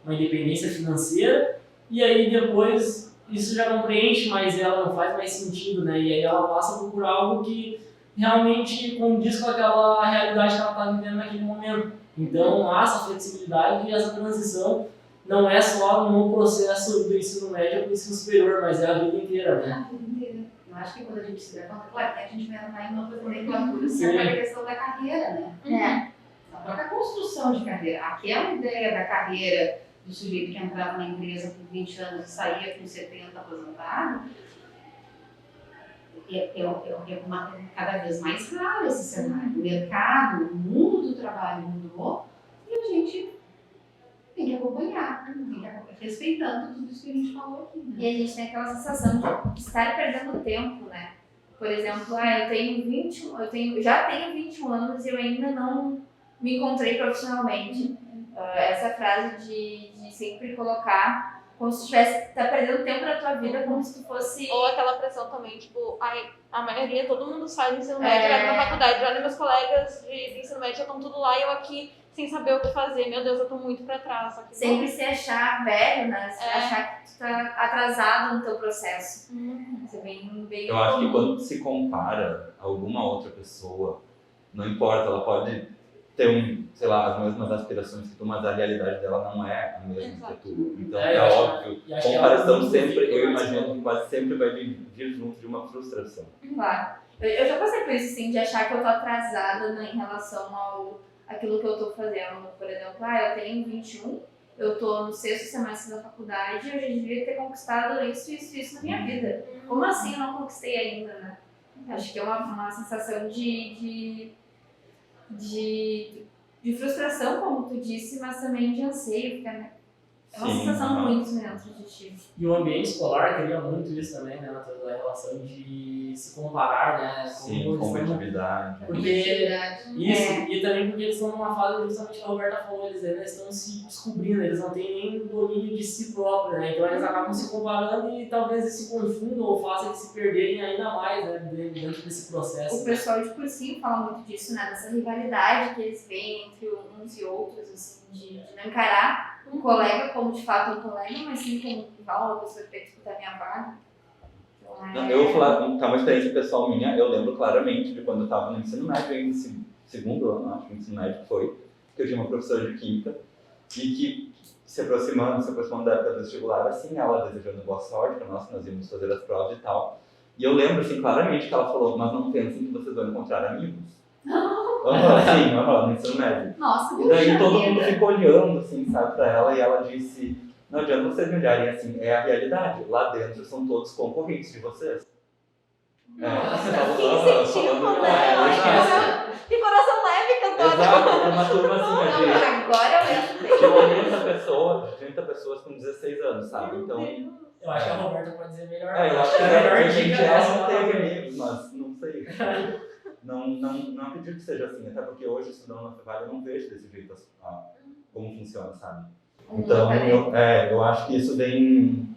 Speaker 3: uma independência financeira, e aí depois isso já não preenche mais ela, não faz mais sentido, né? E aí ela passa a procurar algo que realmente condiz com aquela realidade que ela está vivendo naquele momento. Então há essa flexibilidade e essa transição não é só no processo do ensino médio ou do ensino superior, mas é a vida inteira, né?
Speaker 5: A vida inteira. Eu acho que quando a gente se dá conta, claro que a gente vai entrar em outras nomenclaturas, sempre a questão da carreira, né? A própria construção de carreira. Aquela ideia da carreira do sujeito que entrava na empresa com 20 anos e saía com 70 aposentado, cada vez mais raro esse cenário. O mercado, o mundo do trabalho mudou e a gente tem que acompanhar, tem que respeitando tudo isso que a gente falou aqui, né?
Speaker 1: E a gente tem aquela sensação de estar perdendo tempo, né? Por exemplo, já tenho 21 anos e eu ainda não me encontrei profissionalmente. Essa frase de sempre colocar como se tá perdendo tempo da tua vida, como se tu fosse...
Speaker 4: Ou aquela pressão também, tipo, a maioria, todo mundo sai do ensino médio, vai pra faculdade. Olha, meus colegas de ensino médio já estão tudo lá e eu aqui sem saber o que fazer. Meu Deus, eu tô muito pra trás.
Speaker 1: Sempre se achar velho, né? Achar que tu tá atrasado no teu processo. Isso é bem
Speaker 2: Eu acho que quando se compara a alguma outra pessoa, não importa, ela pode ter as mesmas aspirações que tu, mas a realidade dela não é a mesma que tu. Então é óbvio, comparação sempre, eu imagino que quase sempre vai vir junto de uma frustração.
Speaker 1: Claro. Eu já passei por isso, assim, de achar que eu tô atrasada, né, em relação àquilo que eu tô fazendo. Por exemplo, eu tenho 21, eu tô no 6º semestre da faculdade e eu já devia ter conquistado isso na minha vida. Como assim eu não conquistei ainda, né? Acho que é uma sensação de frustração, como tu disse, mas também de anseio, né? É uma sensação muito dentro de ti.
Speaker 3: E o ambiente escolar cria muito isso também, né? A relação de se comparar, né?
Speaker 2: Sim, competitividade.
Speaker 3: E também porque eles estão numa fase, justamente que a Roberta falou, eles estão se descobrindo, eles não têm nem domínio de si próprio, né? Então eles acabam se comparando e talvez eles se confundam ou façam eles se perderem ainda mais, né? Dentro desse processo.
Speaker 1: O pessoal de cursinho fala muito disso, né? Dessa rivalidade que eles veem entre uns e outros, assim, de não encarar um colega como de fato um colega, mas sim como um rival, uma pessoa que vai disputar minha vaga. Então,
Speaker 2: eu vou falar, uma experiência pessoal minha, eu lembro claramente de quando eu estava no ensino médio, ainda segundo ano, acho que o ensino médio foi, que eu tinha uma professora de química e que se aproximando da época do vestibular, assim, ela desejando boa sorte para nós, que nós íamos fazer as provas e tal. E eu lembro, assim, claramente que ela falou, mas não pensem que vocês vão encontrar amigos. Sim, no ensino médio.
Speaker 1: Nossa,
Speaker 2: e daí todo mundo ficou olhando, assim, sabe, pra ela, e ela disse, não adianta vocês me olharem assim, é a realidade, lá dentro são todos concorrentes de vocês.
Speaker 4: Que coração leve que eu tô.
Speaker 2: Exato, uma turma assim,
Speaker 1: agora
Speaker 2: de 30 pessoas com 16 anos, sabe, então...
Speaker 3: Eu acho que a Roberta pode dizer melhor.
Speaker 2: Eu acho que a gente não teve amigos, mas não sei. Não acredito que seja assim, até porque hoje, estudando na Fevale, eu não vejo desse jeito como funciona, sabe? Então, eu acho que isso vem,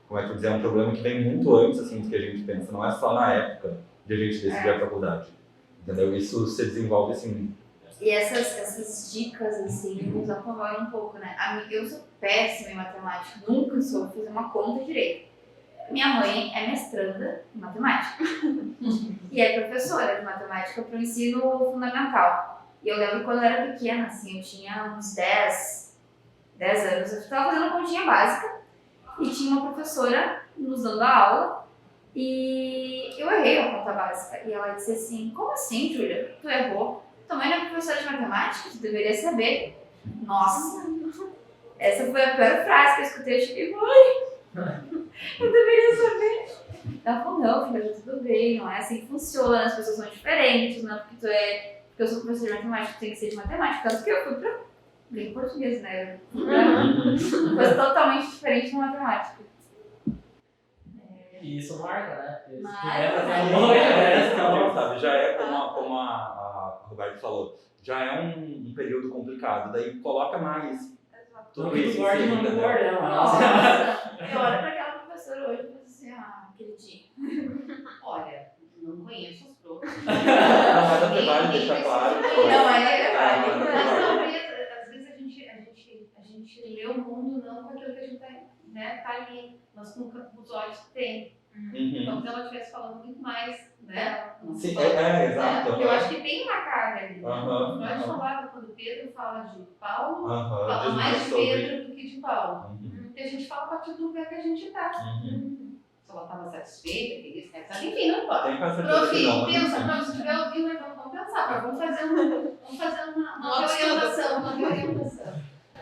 Speaker 2: como é que eu dizer, é um problema que vem muito antes, assim, do que a gente pensa. Não é só na época de a gente decidir a faculdade, entendeu? Isso se desenvolve, assim...
Speaker 1: E essas dicas, assim, nos apavoram um pouco, né? Eu sou péssima em matemática, nunca soube fazer uma conta direito. Minha mãe é mestranda em matemática e é professora de matemática para o ensino fundamental. E eu lembro quando eu era pequena, assim, eu tinha uns 10 anos, eu estava fazendo continha básica e tinha uma professora nos dando a aula e eu errei a conta básica. E ela disse assim, como assim, Júlia? Tu errou? Tua mãe não é professora de matemática? Tu deveria saber. Nossa, essa foi a pior frase que eu escutei. Eu fiquei, mãe, eu deveria saber. Ela falou, não, filha, tá tudo bem, não é assim que funciona, as pessoas são diferentes, não é porque porque eu sou professora de matemática, tu tem que ser de matemática. Tanto que eu fui pra bem português, né? Coisa totalmente diferente na matemática.
Speaker 3: E isso marca, né?
Speaker 2: Sabe, já é como a Roberto falou, já é um período complicado, daí coloca mais tudo isso em cima, entendeu?
Speaker 1: Nossa, eu olho pra aquela professora hoje e penso assim, aquele dia.
Speaker 5: Olha, não conheço os profs.
Speaker 2: Não, mas até vale deixar claro.
Speaker 1: Não, é vale.
Speaker 5: Às vezes a gente lê o mundo não com aquilo que a gente tá ali, mas com os olhos que tem. Então, se ela estivesse falando muito mais, né?
Speaker 2: Sim, exato.
Speaker 5: Porque eu acho que tem uma carga ali.
Speaker 2: Nós
Speaker 5: falava, quando Pedro fala de Paulo, fala
Speaker 2: diz
Speaker 5: mais de
Speaker 2: sobre...
Speaker 5: Pedro do que de Paulo. Porque a gente fala a partir do lugar que a gente está. Se ela estava satisfeita, feliz, enfim, não pode.
Speaker 2: Tem que fazer
Speaker 5: Pensa, se estiver ouvindo, vamos pensar, vamos fazer uma reorientação.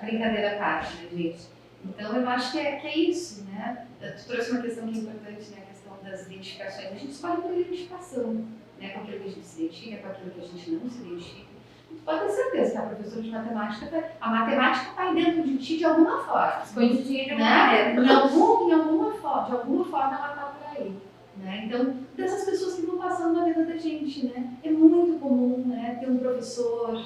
Speaker 5: Brincadeira à parte, né, gente? Então, eu acho que é isso, né? Tu trouxe uma questão muito importante, né? A questão das identificações. A gente escolhe por identificação, né? Com aquilo que a gente se identifica, com aquilo que a gente não se identifica. Tu pode ter certeza que a professora de matemática, a matemática está aí dentro de ti de alguma forma.
Speaker 1: Escondidinha de alguma
Speaker 5: Né?
Speaker 1: maneira.
Speaker 5: De alguma forma ela está por aí. Né? Então, dessas pessoas que vão passando na vida da gente, né? É muito comum, né, ter um professor,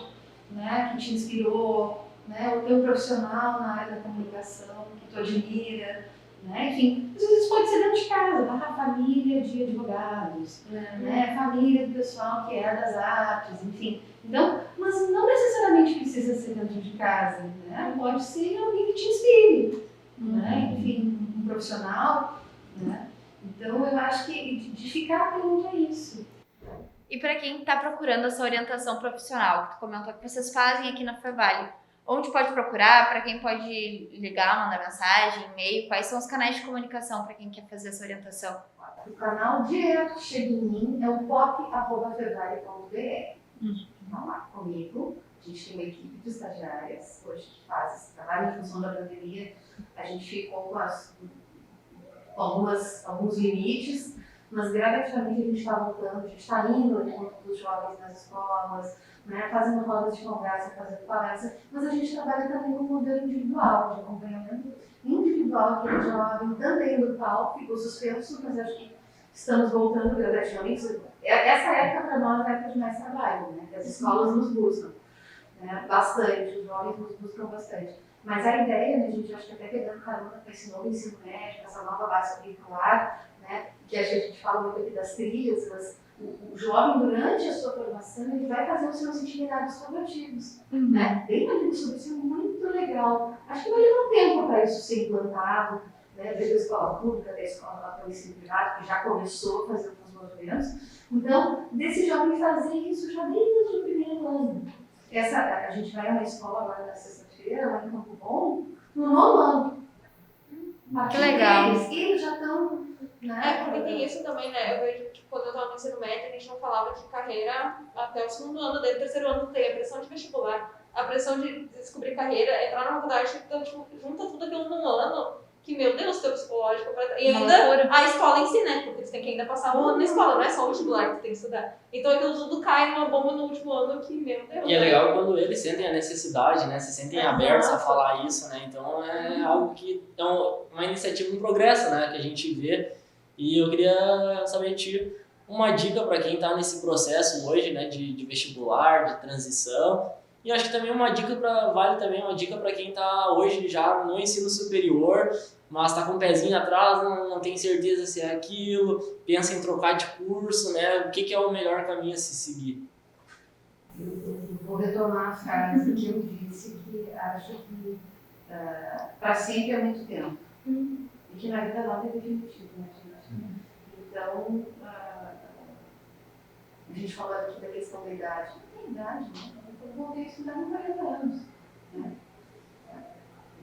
Speaker 5: né, que te inspirou, né, ou ter um profissional na área da comunicação que tu admira, né? Enfim, às vezes pode ser dentro de casa, tá? Família de advogados, né? Família do pessoal que é das artes, enfim. Então, mas não necessariamente precisa ser dentro de casa, né? Pode ser alguém que te inspire, né? Enfim, um profissional, né? Então, eu acho que de ficar atento a isso.
Speaker 1: E para quem está procurando essa orientação profissional, que tu comentou que vocês fazem aqui na Fevale, onde pode procurar? Para quem pode ligar, mandar mensagem, e-mail? Quais são os canais de comunicação para quem quer fazer essa orientação?
Speaker 5: O canal direto que chega em mim é o pop@fevale.br. Vão lá comigo. A gente tem uma equipe de estagiárias hoje que faz esse trabalho. Em função da pandemia, a gente ficou com alguns limites, mas gradativamente a gente está voltando, a gente está indo ao encontro dos jovens nas escolas, né, fazendo rodas de conversa, fazendo palestra, mas a gente trabalha também com um modelo individual, de acompanhamento individual aquele jovem, também do palco, ficou suspenso, mas acho que estamos voltando gradativamente. Essa época para nós é a época de mais trabalho, né, que as escolas nos buscam, né, bastante, os jovens nos buscam bastante. Mas a ideia, né, a gente acho que até pegando carona com esse novo ensino médio, essa nova base curricular, né, que a gente fala muito aqui das trilhas, mas o jovem, durante a sua formação, ele vai fazer os seus itinerários formativos. Né? Bem ali sobre isso, é muito legal. Acho que vai levar um tempo para isso ser implantado, né, desde a escola pública, da escola do ensino privado, que já começou a fazer alguns movimentos. Então, desse jovem fazer isso já desde o primeiro ano. A gente vai a uma escola agora na sexta-feira, lá em Campo Bom, no 9º ano.
Speaker 1: Que legal.
Speaker 5: Eles já estão... Né?
Speaker 4: Porque tem isso também, né? Eu vejo que quando eu estava no ensino médio, a gente não falava de carreira até o 2º ano, daí o 3º ano tem a pressão de vestibular, a pressão de descobrir carreira, entrar na faculdade, então, tipo, junta tudo aquilo num ano, que, meu Deus, teu psicológico, e ainda a escola em si, né? Porque você tem que ainda passar um ano na escola, não é só o vestibular que você tem que estudar. Então aquilo tudo cai numa bomba no último ano que, meu Deus.
Speaker 3: E é legal quando eles sentem a necessidade, né? Se sentem abertos a falar isso, né? Então é algo que é uma iniciativa, um progresso, né? Que a gente vê. E eu queria saber de ti uma dica para quem está nesse processo hoje, né? De vestibular, de transição. E acho que também vale também uma dica para quem está hoje já no ensino superior, mas está com o pezinho atrás, não tem certeza se é aquilo, pensa em trocar de curso, né? O que é o melhor caminho a se seguir?
Speaker 5: Eu vou retomar a frase que eu disse, que acho que para sempre é muito tempo. E que na vida nada é definitivo, né, gente? Então, a gente falou aqui da questão da idade. Não tem idade, né? Eu voltei a estudar com 40 anos. Né?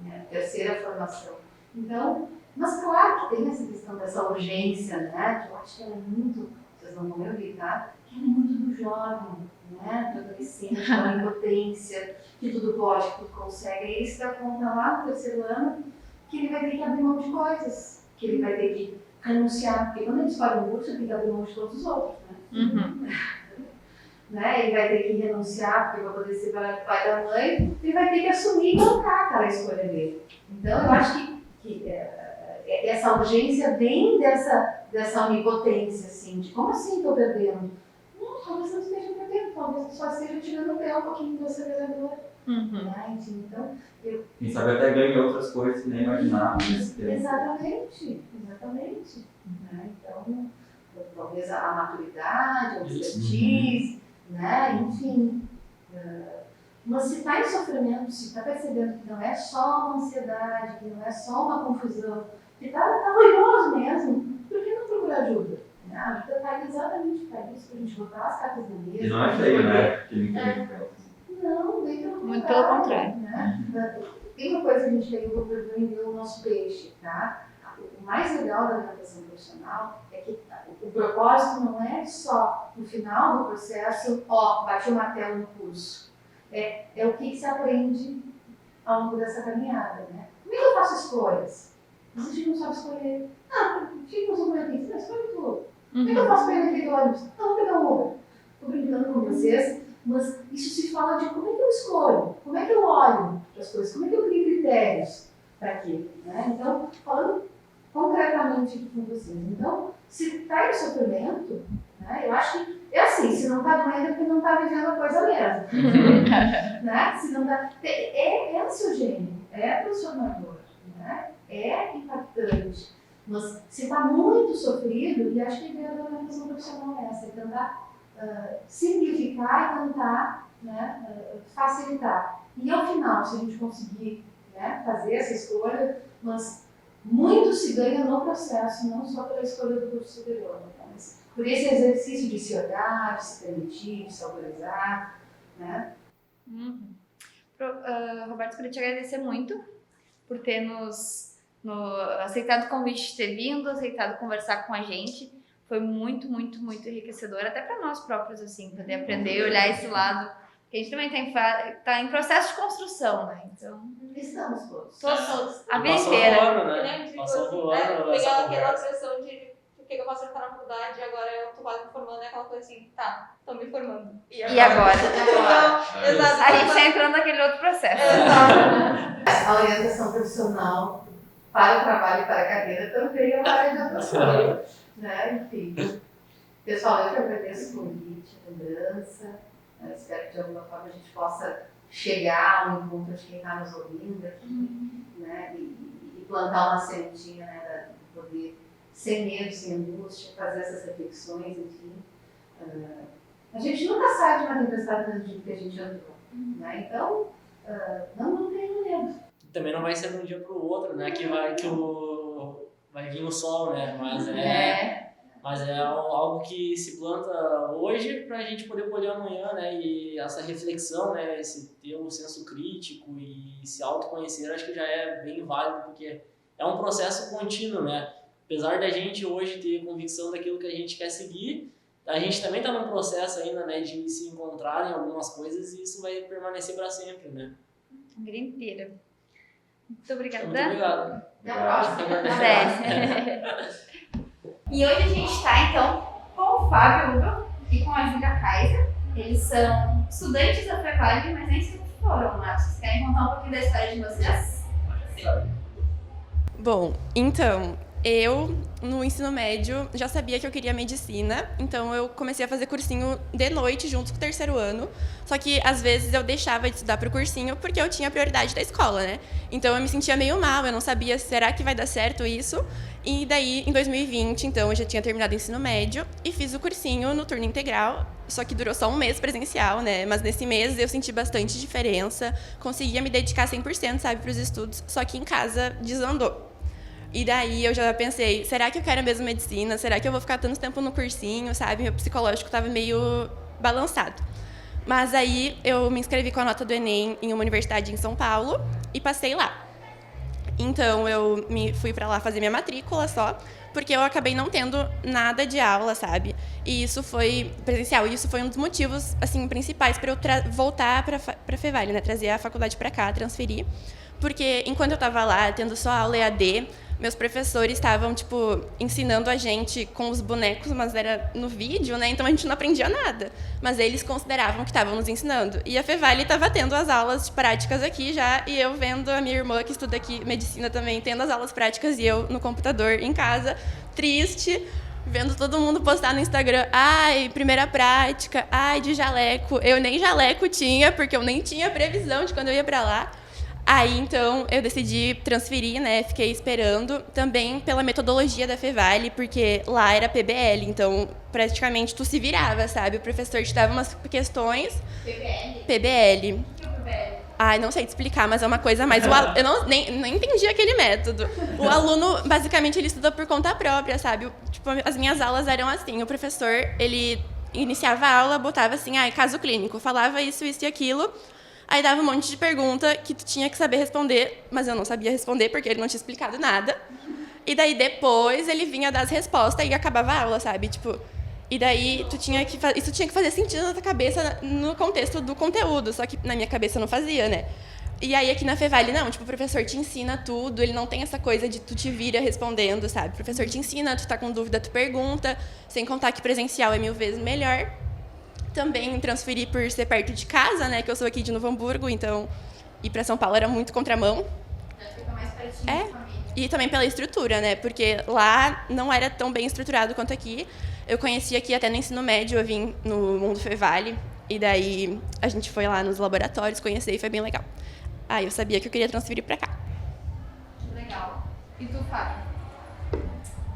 Speaker 5: Minha terceira formação. Então, mas claro que tem essa questão dessa urgência, né? Que eu acho que ela é muito, vocês não vão me ouvir, tá? Que ela é muito do jovem, né? Do adolescente, da impotência, que tudo pode, que tudo consegue. E ele se dá conta lá no 3º ano que ele vai ter que abrir mão de coisas, que ele vai ter que renunciar, porque quando ele escolhe um curso, ele tem que abrir mão de todos os outros, né? Né? Ele vai ter que renunciar, porque vai poder ser pai da mãe, ele vai ter que assumir e bancar aquela escolha dele. Então, eu acho que essa urgência vem dessa onipotência, assim, de como assim estou perdendo? Não, talvez não esteja perdendo, talvez só esteja tirando o pé um pouquinho do acelerador. Né? Então,
Speaker 2: Quem sabe até ganha outras coisas que nem imaginava nesse tempo.
Speaker 5: Exatamente. Né? Então, talvez a maturidade, a expertise, né? Enfim. Mas se está em sofrimento, se está percebendo que não é só uma ansiedade, que não é só uma confusão, que está ruinoso mesmo, por que não procurar ajuda? Né? A ajuda está exatamente para isso, para a gente botar as cartas na mesa.
Speaker 2: E não é feio, né?
Speaker 5: Não, bem pelo
Speaker 1: Muito pelo contrário.
Speaker 5: Né? Tem uma coisa que a gente tem que vender o nosso peixe, tá? O mais legal da orientação profissional é que o propósito não é só no final do processo, bate o martelo no curso. É o que se aprende ao longo dessa caminhada, né? Como é que eu faço escolhas? Mas a gente não sabe escolher. Ah, fica com os aqui, você escolhe tudo. Como é que eu faço para ir naquele ônibus? Não, vou pegar um Uber. Estou brincando com vocês, mas isso se fala de como é que eu escolho, como é que eu olho para as coisas, como é que eu crio critérios para aquilo, né? Então, falando concretamente com vocês, então, se está em sofrimento, né, eu acho que é assim, se não está doendo é porque não está vivendo a coisa mesmo, né? Se não tá, é ansiogênico, é transformador, né? É impactante, mas se está muito sofrido, e acho que a ideia da orientação profissional é essa, é tentar simplificar e tentar, né, facilitar. E ao final, se a gente conseguir, né, fazer essa escolha, mas muito se ganha no processo, não só pela escolha do curso superior, né, mas por esse exercício de se olhar, de se permitir, de se autorizar, né?
Speaker 1: Roberto, queria te agradecer muito por ter aceitado o convite de ter vindo, aceitado conversar com a gente. Foi muito, muito, muito enriquecedor, até para nós próprios, assim, poder aprender e olhar esse lado. Porque a gente também tá em processo de construção, né? Então,
Speaker 5: Estamos todos.
Speaker 1: todos, a vida
Speaker 3: Passou
Speaker 1: inteira.
Speaker 3: voando, né? Passou voando
Speaker 4: Pegar
Speaker 3: essa
Speaker 4: aquela
Speaker 3: conversa.
Speaker 4: pressão de por que eu posso entrar na faculdade e agora eu tô quase me formando, é aquela coisa assim, tá, tô me formando.
Speaker 1: E agora?
Speaker 4: Então, exato.
Speaker 1: A gente está entrando naquele outro processo.
Speaker 4: Exato.
Speaker 5: A orientação profissional para o trabalho e para a carreira também é uma área de atuação, né? Enfim. Pessoal, eu que agradeço o convite, a lembrança. Espero que de alguma forma a gente possa chegar ao encontro de quem está nos ouvindo aqui, né? E plantar uma sementinha, né? De poder, sem medo, sem angústia, fazer essas reflexões, enfim. A gente nunca sai de uma tempestade no dia que a gente andou, né? Então, não tenha medo.
Speaker 3: Também não vai ser de um dia para o outro, né? Vai vir o sol, né? Mas é algo que se planta hoje para a gente poder colher amanhã, né? E essa reflexão, né? Esse ter um senso crítico e se autoconhecer, acho que já é bem válido, porque é um processo contínuo, né? Apesar da gente hoje ter convicção daquilo que a gente quer seguir, a gente também está num processo ainda, né? De se encontrar em algumas coisas e isso vai permanecer para sempre, né?
Speaker 1: A vida inteira. Muito obrigada.
Speaker 3: Muito obrigado.
Speaker 5: Até a próxima.
Speaker 1: Até. E hoje a gente está, então, com o Fábio Hugo e com a Júlia Kaiser. Eles são estudantes da Fevale, mas nem sempre foram, né? Vocês querem contar um pouquinho da história de vocês?
Speaker 7: Bom, então, eu no ensino médio já sabia que eu queria medicina, então eu comecei a fazer cursinho de noite junto com o terceiro ano, só que às vezes eu deixava de estudar pro cursinho porque eu tinha a prioridade da escola, né? Então eu me sentia meio mal, eu não sabia, será que vai dar certo isso? E daí, em 2020, então, eu já tinha terminado o ensino médio e fiz o cursinho no turno integral, só que durou só um mês presencial, né? Mas nesse mês eu senti bastante diferença, conseguia me dedicar 100%, sabe, pros estudos, só que em casa desandou. E daí eu já pensei, será que eu quero mesmo medicina? Será que eu vou ficar tanto tempo no cursinho, sabe? Meu psicológico estava meio balançado. Mas aí eu me inscrevi com a nota do Enem em uma universidade em São Paulo e passei lá. Então eu fui para lá fazer minha matrícula só, porque eu acabei não tendo nada de aula, sabe? E isso foi presencial, e isso foi um dos motivos assim principais para eu voltar para Fevale, né? Trazer a faculdade para cá, transferir. Porque enquanto eu estava lá, tendo só aula EAD, meus professores estavam, tipo, ensinando a gente com os bonecos, mas era no vídeo, né? Então a gente não aprendia nada. Mas eles consideravam que estavam nos ensinando. E a Fevale estava tendo as aulas práticas aqui já, e eu vendo a minha irmã, que estuda aqui medicina também, tendo as aulas práticas, e eu no computador em casa, triste, vendo todo mundo postar no Instagram, ai, primeira prática, ai, de jaleco. Eu nem jaleco tinha, porque eu nem tinha previsão de quando eu ia para lá. Aí, então, eu decidi transferir, né? Fiquei esperando também pela metodologia da Fevale, porque lá era PBL, então praticamente tu se virava, sabe? O professor te dava umas questões.
Speaker 1: PBL?
Speaker 7: PBL.
Speaker 1: O que é o PBL?
Speaker 7: Ai, não sei te explicar, mas é uma coisa mais... Eu nem entendi aquele método. O aluno, basicamente, ele estuda por conta própria, sabe? Tipo, as minhas aulas eram assim, o professor, ele iniciava a aula, botava assim, caso clínico, falava isso e aquilo. Aí dava um monte de pergunta que tu tinha que saber responder, mas eu não sabia responder porque ele não tinha explicado nada. E daí depois ele vinha dar as respostas e acabava a aula, sabe? Tipo, e daí isso tinha que fazer sentido na tua cabeça no contexto do conteúdo, só que na minha cabeça não fazia, né? E aí aqui na Fevale não, tipo, o professor te ensina tudo, ele não tem essa coisa de tu te vira respondendo, sabe? O professor te ensina, tu tá com dúvida, tu pergunta, sem contar que presencial é 1000 vezes melhor. Também transferi por ser perto de casa, né? Que eu sou aqui de Novo Hamburgo, então ir para São Paulo era muito contramão.
Speaker 1: Já fica mais pertinho da família.
Speaker 7: E também pela estrutura, né? Porque lá não era tão bem estruturado quanto aqui. Eu conheci aqui até no ensino médio, eu vim no Mundo Fevale, e daí a gente foi lá nos laboratórios conhecer e foi bem legal. Aí eu sabia que eu queria transferir para cá.
Speaker 1: Legal. E tu, Fábio?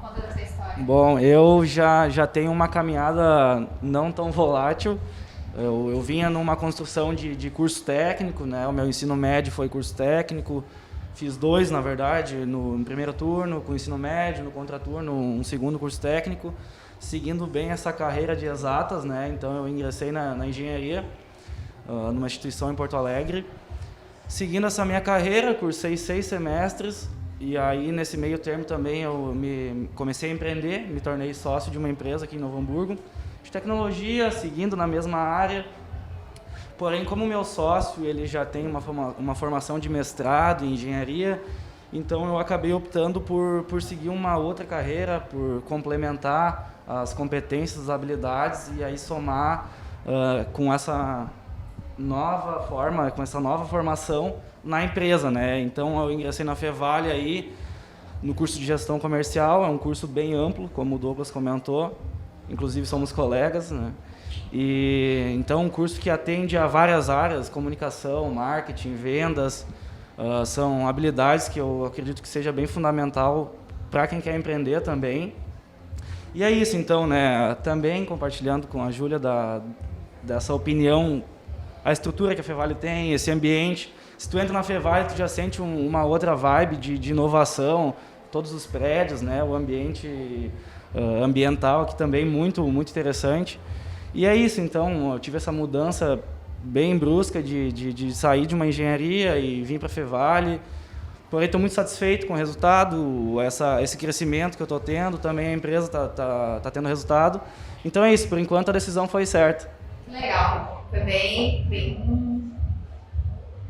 Speaker 1: Conta dessa história.
Speaker 8: Bom, eu já tenho uma caminhada não tão volátil. Eu vinha numa construção de curso técnico, né? O meu ensino médio foi curso técnico. Fiz 2, na verdade, no primeiro turno, com ensino médio, no contraturno, um segundo curso técnico, seguindo bem essa carreira de exatas, né? Então eu ingressei na engenharia, numa instituição em Porto Alegre. Seguindo essa minha carreira, cursei 6 semestres, e aí nesse meio termo também eu comecei a empreender, me tornei sócio de uma empresa aqui em Novo Hamburgo, de tecnologia, seguindo na mesma área. Porém, como meu sócio ele já tem uma formação de mestrado em engenharia, então eu acabei optando por seguir uma outra carreira, por complementar as competências, as habilidades e aí somar com essa nova forma, com essa nova formação na empresa, né? Então eu ingressei na Fevale aí no curso de gestão comercial, é um curso bem amplo, como o Douglas comentou, inclusive somos colegas, né? E então um curso que atende a várias áreas, comunicação, marketing, vendas, são habilidades que eu acredito que seja bem fundamental para quem quer empreender também. E é isso então, né? Também compartilhando com a Júlia dessa opinião, a estrutura que a Fevale tem, esse ambiente. Se tu entra na Fevale, tu já sente uma outra vibe de inovação, todos os prédios, né? O ambiente ambiental aqui também muito interessante. E é isso, então, eu tive essa mudança bem brusca de sair de uma engenharia e vir para a Fevale. Porém, estou muito satisfeito com o resultado, esse crescimento que eu estou tendo, também a empresa está tendo resultado. Então é isso, por enquanto a decisão foi certa.
Speaker 1: Legal. Foi bem...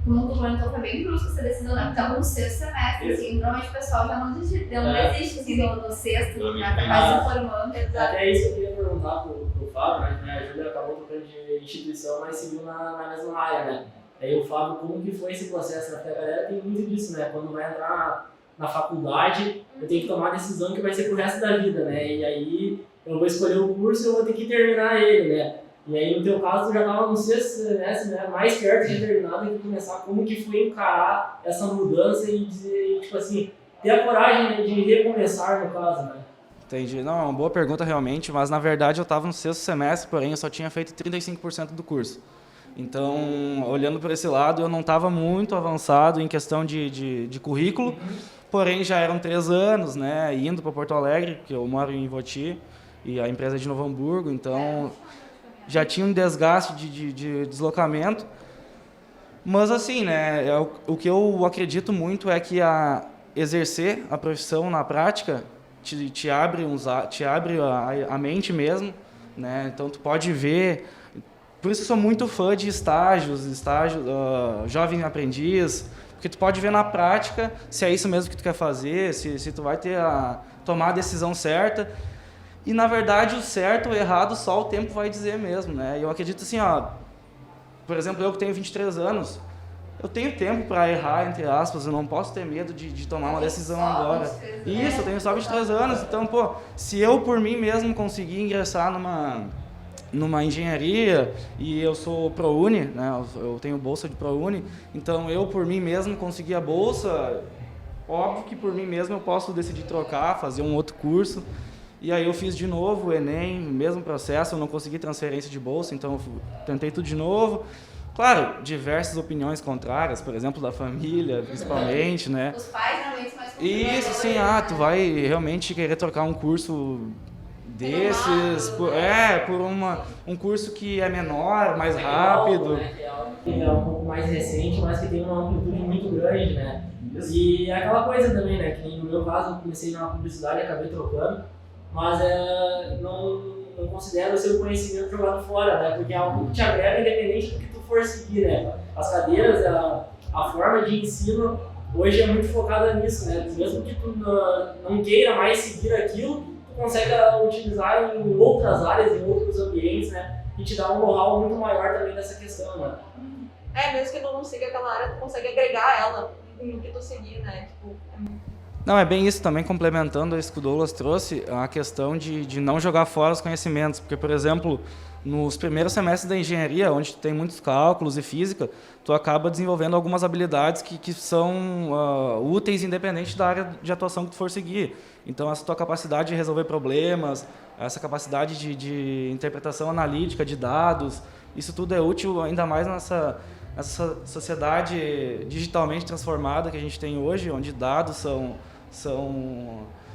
Speaker 1: Como tu comentou, foi bem brusco essa decisão, né? Porque estava no 6º semestre, assim, normalmente o pessoal já não desiste assim, no 6º, já está quase se formando.
Speaker 3: Até isso eu queria perguntar pro Fábio, né? A Júlia acabou trocando de instituição, mas seguiu na mesma área, né? Aí o Fábio, como que foi esse processo? Porque a galera tem muito disso, né? Quando vai entrar na faculdade, eu tenho que tomar a decisão que vai ser pro resto da vida, né? E aí eu vou escolher o curso e eu vou ter que terminar ele, né? E aí, no teu caso, tu já estava no 6º semestre, né, mais perto de terminar do que começar. Como que foi encarar essa mudança e dizer, tipo assim, ter a coragem, né, de recomeçar, no caso, né?
Speaker 8: Entendi. Não, é uma boa pergunta realmente, mas na verdade eu estava no 6º semestre, porém eu só tinha feito 35% do curso. Então, olhando por esse lado, eu não estava muito avançado em questão de currículo, porém já eram 3 anos, né, indo para Porto Alegre, que eu moro em Ivoti, e a empresa é de Novo Hamburgo, então já tinha um desgaste de deslocamento. Mas assim, né, o que eu acredito muito é que exercer a profissão na prática te abre a mente mesmo, né? Então tu pode ver. Por isso eu sou muito fã de estágios, jovem aprendiz, porque tu pode ver na prática se é isso mesmo que tu quer fazer, se tu vai tomar a decisão certa. E, na verdade, o certo ou o errado só o tempo vai dizer mesmo, né? E eu acredito assim, por exemplo, eu que tenho 23 anos, eu tenho tempo para errar, entre aspas, eu não posso ter medo de tomar uma decisão agora. Isso, eu tenho só 23 anos, então, se eu por mim mesmo conseguir ingressar numa engenharia e eu sou ProUni, né? Eu tenho bolsa de ProUni, então eu por mim mesmo consegui a bolsa, óbvio que por mim mesmo eu posso decidir trocar, fazer um outro curso. E aí eu fiz de novo o Enem, mesmo processo, eu não consegui transferência de bolsa, então eu tentei tudo de novo. Claro, diversas opiniões contrárias, por exemplo, da família, principalmente, né?
Speaker 1: Os pais normalmente são mais
Speaker 8: conservadores. Isso, sim, tu vai realmente querer trocar um curso desses, por um curso que é menor, mais rápido.
Speaker 3: Né? Que é um pouco mais recente, mas que tem uma amplitude muito grande, né? E é aquela coisa também, né? Que no meu caso eu comecei na publicidade e acabei trocando. Mas não considero o seu conhecimento jogado fora, né? Porque é algo que te agrega independente do que tu for seguir, né? As cadeiras, a forma de ensino hoje é muito focada nisso, né? Mesmo que tu não queira mais seguir aquilo, tu consegue utilizar em outras áreas, em outros ambientes, né? e te dá um know-how muito maior também dessa questão, né?
Speaker 4: Mesmo que tu não siga aquela área, tu consegue agregar ela no que tu seguir, né? Tipo,
Speaker 8: Não, é bem isso também, complementando isso que o Douglas trouxe, a questão de não jogar fora os conhecimentos. Porque, por exemplo, nos primeiros semestres da engenharia, onde tem muitos cálculos e física, tu acaba desenvolvendo algumas habilidades que são úteis independente da área de atuação que tu for seguir. Então, essa tua capacidade de resolver problemas, essa capacidade de interpretação analítica de dados, isso tudo é útil ainda mais nessa sociedade digitalmente transformada que a gente tem hoje, onde dados são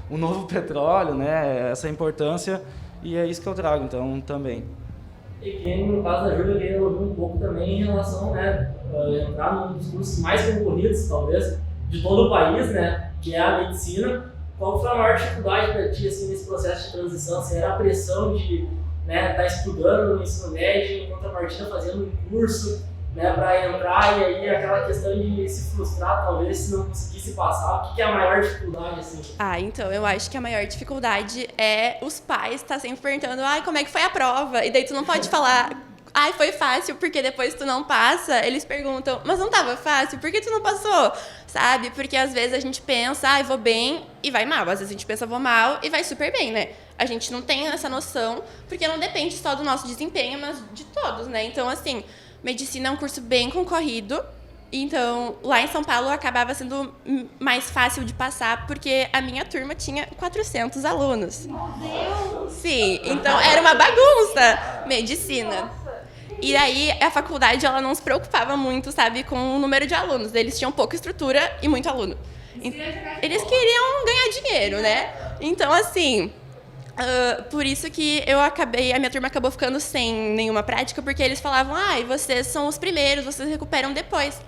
Speaker 8: o novo petróleo, né? Essa importância, e é isso que eu trago, então, também.
Speaker 3: E que, no caso da Júlia, eu queria ouvir um pouco também em relação, né, a entrar num dos cursos mais concorridos, talvez, de todo o país, né, que é a medicina. Qual foi a maior dificuldade para ti, assim, nesse processo de transição? Se era a pressão de, né, estar estudando no ensino médio, em contrapartida fazendo um curso, né, para entrar, e aí aquela questão de se frustrar, talvez, se não conseguisse passar. O que é a maior dificuldade, assim?
Speaker 7: Então, eu acho que a maior dificuldade é os pais estar sempre perguntando, como é que foi a prova? E daí tu não pode falar, foi fácil, porque depois tu não passa, eles perguntam, mas não tava fácil, por que tu não passou? Sabe? Porque às vezes a gente pensa, vou bem e vai mal. Às vezes a gente pensa, vou mal e vai super bem, né? A gente não tem essa noção, porque não depende só do nosso desempenho, mas de todos, né? Então, assim, medicina é um curso bem concorrido. Então, lá em São Paulo acabava sendo mais fácil de passar, porque a minha turma tinha 400 alunos. Meu Deus! Sim, então era uma bagunça, medicina. E aí, a faculdade, ela não se preocupava muito, sabe, com o número de alunos. Eles tinham pouca estrutura e muito aluno. Eles queriam ganhar dinheiro, né? Então, assim, por isso que a minha turma acabou ficando sem nenhuma prática, porque eles falavam, vocês são os primeiros, vocês recuperam depois.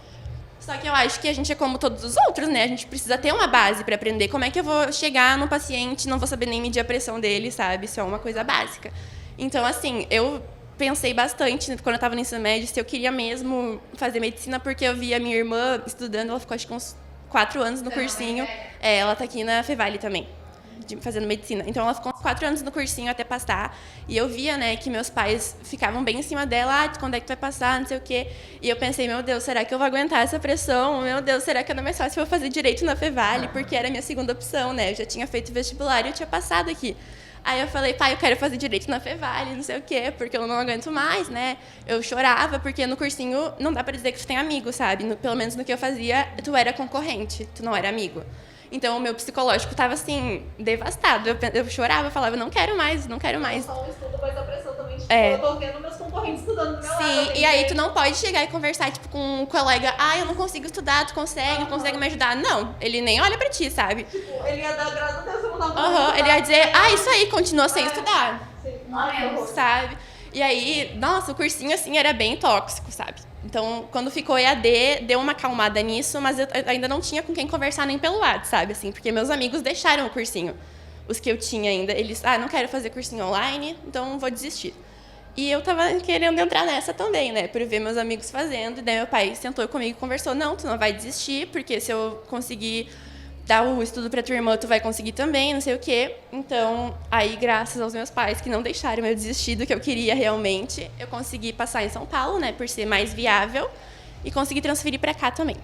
Speaker 7: Só que eu acho que a gente é como todos os outros, né? A gente precisa ter uma base para aprender. Como é que eu vou chegar no paciente e não vou saber nem medir a pressão dele, sabe? Isso é uma coisa básica. Então, assim, eu pensei bastante quando eu estava no ensino médio se eu queria mesmo fazer medicina, porque eu vi a minha irmã estudando, ela ficou acho que uns 4 anos no cursinho. Ela tá aqui na Fevale também, fazendo medicina. Então ela ficou uns 4 anos no cursinho até passar. E eu via, né, que meus pais ficavam bem em cima dela, quando é que tu vai passar, não sei o quê. E eu pensei, meu Deus, será que eu vou aguentar essa pressão? Meu Deus, será que não é mais fácil eu fazer direito na Fevale? Porque era a minha segunda opção, né? Eu já tinha feito vestibular e eu tinha passado aqui. Aí eu falei, pai, eu quero fazer direito na Fevale, não sei o quê, porque eu não aguento mais, né? Eu chorava, porque no cursinho não dá pra dizer que tu tem amigo, sabe? Pelo menos no que eu fazia, tu era concorrente, tu não era amigo. Então, o meu psicológico tava, assim, devastado. Eu chorava, falava, não quero mais, não quero mais.
Speaker 4: Não só um estudo, mas a pressão também. Tipo, eu tô vendo meus concorrentes estudando do meu lado.
Speaker 7: Sim, e aí tu não pode chegar e conversar, tipo, com um colega, eu não consigo estudar, tu consegue me ajudar? Não, ele nem olha pra ti, sabe?
Speaker 4: Tipo, ele ia dar graças a Deus, eu não dava
Speaker 7: Ele ia dizer, isso aí, continua sem estudar.
Speaker 4: Sim,
Speaker 7: sabe? E aí, nossa, o cursinho, assim, era bem tóxico, sabe? Então, quando ficou EAD, deu uma acalmada nisso, mas eu ainda não tinha com quem conversar nem pelo WhatsApp, sabe? Assim, porque meus amigos deixaram o cursinho. Os que eu tinha ainda, eles, não quero fazer cursinho online, então vou desistir. E eu tava querendo entrar nessa também, né? Por ver meus amigos fazendo. E daí meu pai sentou comigo e conversou, não, tu não vai desistir, porque se eu conseguir dar o estudo pra tua irmã, tu vai conseguir também, não sei o quê. Então, aí, graças aos meus pais, que não deixaram eu desistir do que eu queria realmente, eu consegui passar em São Paulo, né, por ser mais viável, e consegui transferir pra cá também.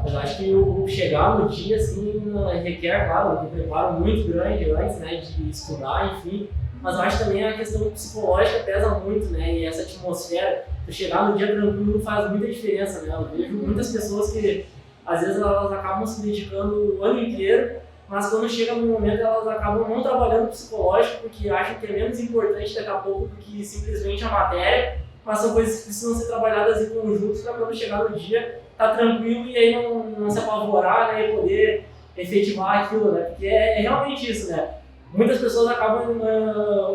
Speaker 3: Eu acho que o chegar no dia, assim, requer, claro, um preparo muito grande antes, né, de estudar, enfim. Mas eu acho também a questão psicológica pesa muito, né, e essa atmosfera, chegar no dia tranquilo faz muita diferença, né. Eu vejo muitas pessoas que às vezes elas acabam se dedicando o ano inteiro, mas quando chega no momento elas acabam não trabalhando psicológico porque acham que é menos importante daqui a pouco do que simplesmente a matéria, mas são coisas que precisam ser trabalhadas em conjunto para quando chegar no dia estar tranquilo e aí não se apavorar, né, e poder efetivar aquilo, né, porque é realmente isso, né. Muitas pessoas acabam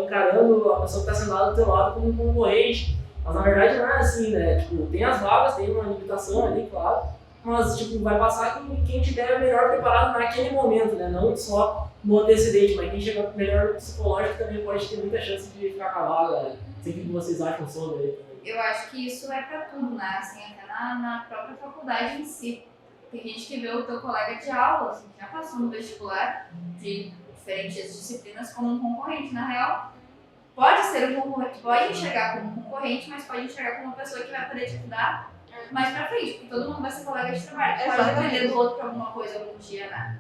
Speaker 3: encarando a pessoa que está sentada do teu lado como um concorrente, mas na verdade não é assim, né, tipo, tem as vagas, tem uma limitação ali, claro, mas tipo, vai passar quem tiver melhor preparado naquele momento, né? Não só no antecedente, mas quem chega melhor psicológico também pode ter muita chance de ficar com a vaga. Não sei o que vocês acham sobre ele.
Speaker 1: Eu acho que isso é pra tudo, né? Assim, até na própria faculdade em si. Tem gente que vê o teu colega de aula, assim, que já passou no vestibular de diferentes disciplinas como um concorrente. Na real, pode ser um concorrente, pode enxergar como um concorrente, mas pode enxergar como uma pessoa que vai poder te ajudar mais pra frente, porque todo mundo vai ser colega de trabalho. Tu pode depender do outro pra alguma coisa algum dia, né?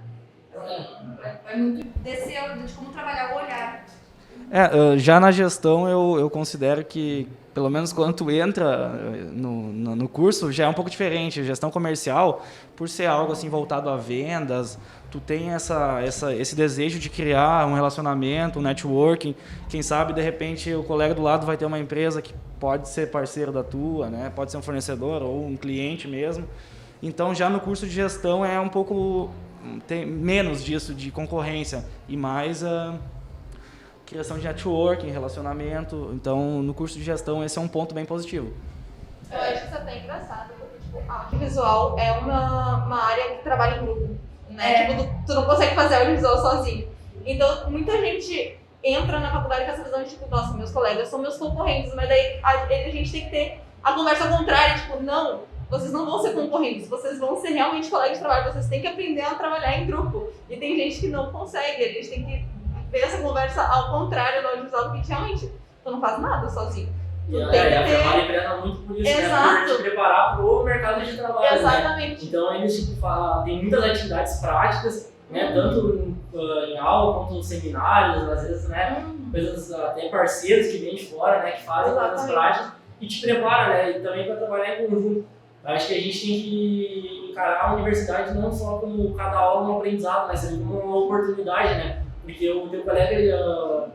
Speaker 1: Vai muito de como trabalhar o olhar.
Speaker 8: Já na gestão eu considero que, pelo menos quando tu entra no curso, já é um pouco diferente. A gestão comercial, por ser algo assim voltado a vendas, tu tem esse desejo de criar um relacionamento, um networking. Quem sabe, de repente, o colega do lado vai ter uma empresa que pode ser parceiro da tua, né? Pode ser um fornecedor ou um cliente mesmo. Então, já no curso de gestão é um pouco... tem menos disso de concorrência e mais criação de networking, relacionamento. Então, no curso de gestão, esse é um ponto bem positivo.
Speaker 4: Eu acho isso até engraçado, porque tipo, audiovisual é uma área que trabalha em grupo, né? Tipo, tu não consegue fazer audiovisual sozinho. Então, muita gente entra na faculdade com essa visão de, tipo, nossa, meus colegas são meus concorrentes, mas daí a gente tem que ter a conversa contrária, tipo, não, vocês não vão ser concorrentes, vocês vão ser realmente colegas de trabalho, vocês têm que aprender a trabalhar em grupo. E tem gente que não consegue, a gente tem que ver essa conversa ao contrário no audiovisual, porque realmente tu não faz nada sozinho.
Speaker 3: E a Fevale preza muito por isso,
Speaker 4: Exato.
Speaker 3: Né? Por te preparar pro mercado de trabalho.
Speaker 4: Exatamente.
Speaker 3: Né? Então eles tipo, tem muitas atividades práticas, né? Tanto em aula quanto em seminários, às vezes, né? Coisas, até parceiros que vêm de fora, né? Que fazem coisas práticas e te prepara, né? E também para trabalhar em conjunto. Eu acho que a gente tem que encarar a universidade não só como cada aula um aprendizado, mas também como uma oportunidade, né? Porque o teu colega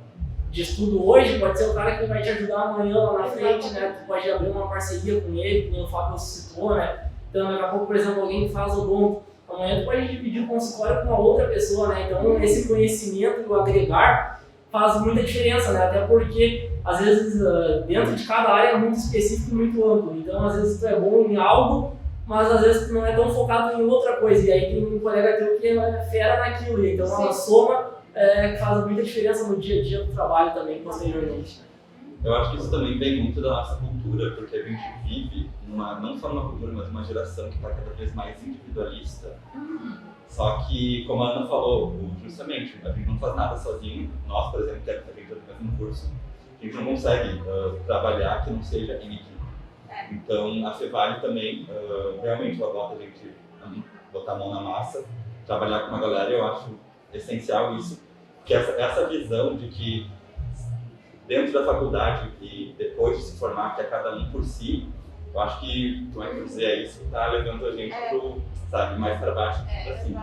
Speaker 3: de estudo hoje pode ser o cara que vai te ajudar amanhã lá na frente, né? Tu pode abrir uma parceria com ele, como o Fábio citou, né? Então, daqui a pouco, por exemplo, alguém que faz odonto, amanhã tu pode dividir o consultório com uma outra pessoa, né? Então, esse conhecimento e o agregar faz muita diferença, né? Até porque, às vezes, dentro de cada área é muito específico e muito amplo. Então, às vezes, tu é bom em algo, mas às vezes tu não é tão focado em outra coisa. E aí tem um colega teu que é fera naquilo. Então, é uma soma que faz muita diferença no dia a dia do trabalho também, posteriormente.
Speaker 2: Eu acho que isso também vem muito da nossa cultura, porque a gente vive, não só numa cultura, mas numa geração que está cada vez mais individualista. Só que, como a Ana falou, justamente, a gente não faz nada sozinho. Nós, por exemplo, que a gente está no mesmo curso, a gente não consegue trabalhar que não seja em equipe. Então, a Fevale também, realmente, ela bota a gente botar a mão na massa, trabalhar com uma galera, eu acho essencial isso, que essa visão de que dentro da faculdade e depois de se formar, que é cada um por si, eu acho que, como é que eu dizer, isso está levando a gente pro, sabe, mais para baixo, assim.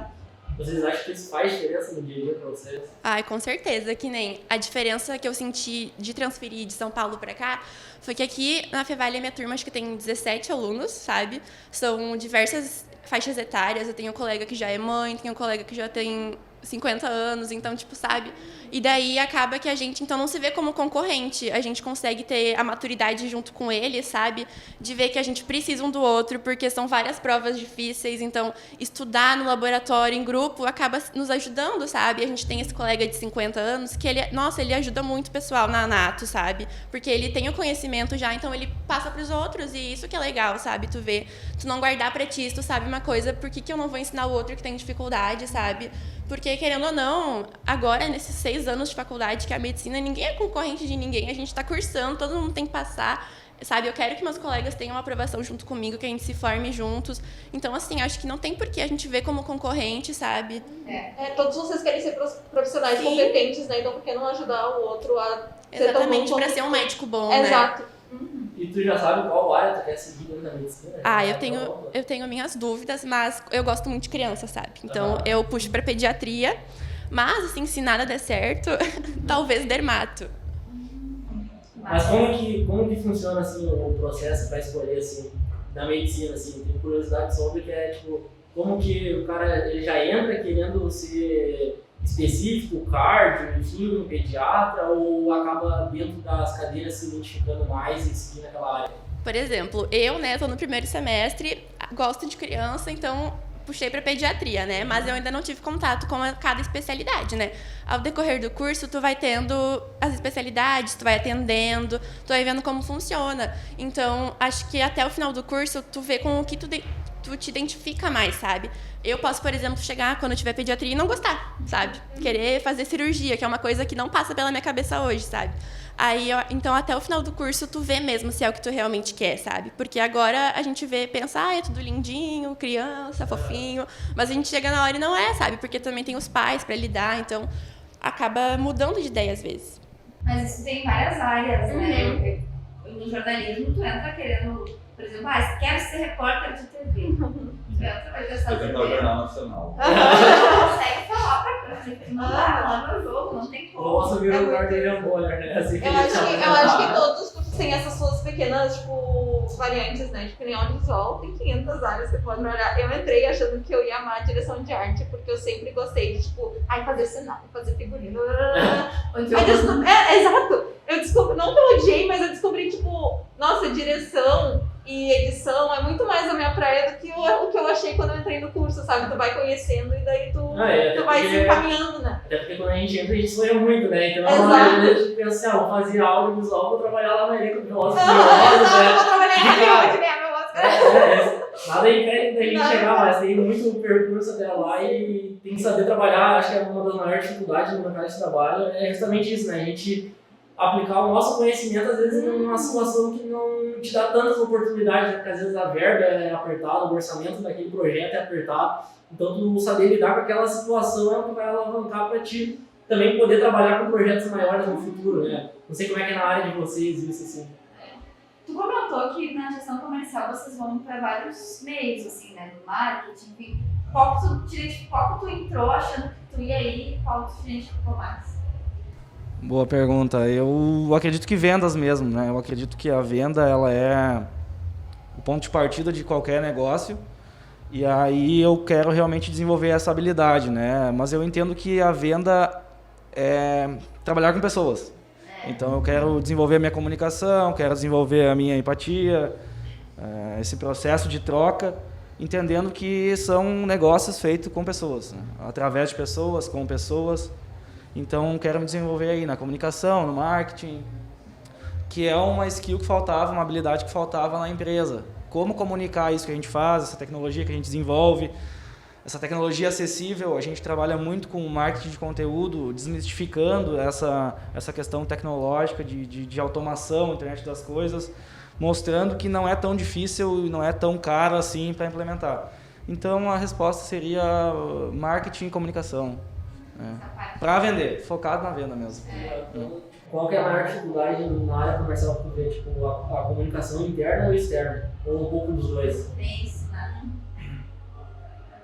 Speaker 3: Vocês acham que isso faz diferença no dia a dia para vocês?
Speaker 7: Ai, com certeza, que nem a diferença que eu senti de transferir de São Paulo para cá foi que aqui na Fevale a minha turma acho que tem 17 alunos, sabe? São diversas faixas etárias, eu tenho um colega que já é mãe, tenho um colega que já tem 50 anos, então, tipo, sabe? E daí acaba que a gente, então, não se vê como concorrente. A gente consegue ter a maturidade junto com ele, sabe? De ver que a gente precisa um do outro, porque são várias provas difíceis. Então, estudar no laboratório, em grupo, acaba nos ajudando, sabe? A gente tem esse colega de 50 anos que ele, nossa, ele ajuda muito o pessoal na Anato, sabe? Porque ele tem o conhecimento já, então ele passa pros outros. E isso que é legal, sabe? Tu vê, tu não guardar pra ti, tu sabe uma coisa, por que eu não vou ensinar o outro que tem dificuldade, sabe? Porque, querendo ou não, agora, nesses 6 anos de faculdade, que é a medicina, ninguém é concorrente de ninguém, a gente está cursando, todo mundo tem que passar, sabe? Eu quero que meus colegas tenham uma aprovação junto comigo, que a gente se forme juntos. Então, assim, acho que não tem por que a gente ver como concorrente, sabe?
Speaker 4: Todos vocês querem ser profissionais competentes, né? Então, por que não ajudar o outro a ser tão bom?
Speaker 7: Exatamente, para ser um médico bom, né?
Speaker 4: Exato.
Speaker 3: E tu já sabe qual área tu quer seguir dentro da medicina?
Speaker 7: Ah, eu tenho minhas dúvidas, mas eu gosto muito de criança, sabe? Então, eu puxo para pediatria, mas, assim, se nada der certo, talvez dermato.
Speaker 3: Mas como que funciona, assim, o processo para escolher, assim, da medicina, assim? Tenho curiosidade sobre que é, tipo, como que o cara ele já entra querendo ser específico, cardio, enfim, pediatra, ou acaba dentro das cadeiras se identificando mais e seguindo aquela área?
Speaker 7: Por exemplo, eu, né, tô no primeiro semestre, gosto de criança, então puxei para pediatria, né? Mas eu ainda não tive contato com cada especialidade, né? Ao decorrer do curso, tu vai tendo as especialidades, tu vai atendendo, tu vai vendo como funciona. Então, acho que até o final do curso, tu vê com o que tu tu te identifica mais, sabe? Eu posso, por exemplo, chegar quando eu tiver pediatria e não gostar, sabe? Querer fazer cirurgia, que é uma coisa que não passa pela minha cabeça hoje, sabe? Aí, então, até o final do curso, tu vê mesmo se é o que tu realmente quer, sabe? Porque agora a gente pensa, é tudo lindinho, criança, fofinho, mas a gente chega na hora e não é, sabe? Porque também tem os pais pra lidar, então acaba mudando de ideia às vezes.
Speaker 1: Mas isso tem várias áreas, né? No jornalismo, tu entra querendo, por exemplo, quero ser repórter de TV. Tu entra, vai testar
Speaker 2: Fazer o Jornal Nacional.
Speaker 1: Tu não consegue falar pra câmera, não dá, não é meu jogo, não tem como.
Speaker 3: Ou subir o lugar dele Boller, né? Assim,
Speaker 4: Eu acho que todos os cursos têm essas suas pequenas, tipo, variantes, né? Tipo, que nem audiovisual, tem 500 áreas que você pode olhar. Eu entrei achando que eu ia amar a direção de arte, porque eu sempre gostei de, tipo, fazer cenário, fazer figurino. Exato. Eu descobri, não que eu odiei, mas eu descobri, tipo, nossa, direção e edição é muito mais a minha praia do que o que eu achei quando eu entrei no curso, sabe? Tu vai conhecendo e daí tu vai se encaminhando, né?
Speaker 3: Até porque quando a gente sonha muito, né? Então é uma maneira de pensar, vou fazer audiovisual, vou trabalhar lá na Eco do Velozes e Furiosos, né?
Speaker 4: Vou trabalhar em Hollywood, ganhar meu Oscar.
Speaker 3: Nada impede da gente chegar, mas tem muito percurso até lá e tem que saber trabalhar. Acho que é uma das maiores dificuldades no mercado de trabalho, é justamente isso, né? A gente aplicar o nosso conhecimento, às vezes, numa situação que não te dá tantas oportunidades, né? Porque às vezes a verba é apertada, o orçamento daquele projeto é apertado. Então, tu saber lidar com aquela situação é o que vai alavancar para ti também poder trabalhar com projetos maiores no futuro, né? Não sei como é que é na área de vocês isso, assim.
Speaker 1: Tu comentou que na gestão comercial vocês vão para vários meios, assim, né? No marketing, enfim. Qual que tu entrou achando que tu ia ir e qual tu te identificou mais?
Speaker 8: Boa pergunta. Eu acredito que vendas mesmo, né? Eu acredito que a venda, ela é o ponto de partida de qualquer negócio. E aí eu quero realmente desenvolver essa habilidade, né? Mas eu entendo que a venda é trabalhar com pessoas. Então eu quero desenvolver a minha comunicação, quero desenvolver a minha empatia, esse processo de troca, entendendo que são negócios feitos com pessoas, né? Através de pessoas, com pessoas. Então, quero me desenvolver aí na comunicação, no marketing, que é uma skill que faltava, uma habilidade que faltava na empresa. Como comunicar isso que a gente faz, essa tecnologia que a gente desenvolve, essa tecnologia acessível. A gente trabalha muito com marketing de conteúdo, desmistificando essa questão tecnológica de automação, internet das coisas, mostrando que não é tão difícil e não é tão caro assim para implementar. Então, a resposta seria marketing e comunicação. Para vender, focado na venda mesmo.
Speaker 3: Qual que é a maior dificuldade na área comercial que tu vê? Tipo, a comunicação interna ou externa? Ou um pouco dos dois?
Speaker 1: Tem isso, né?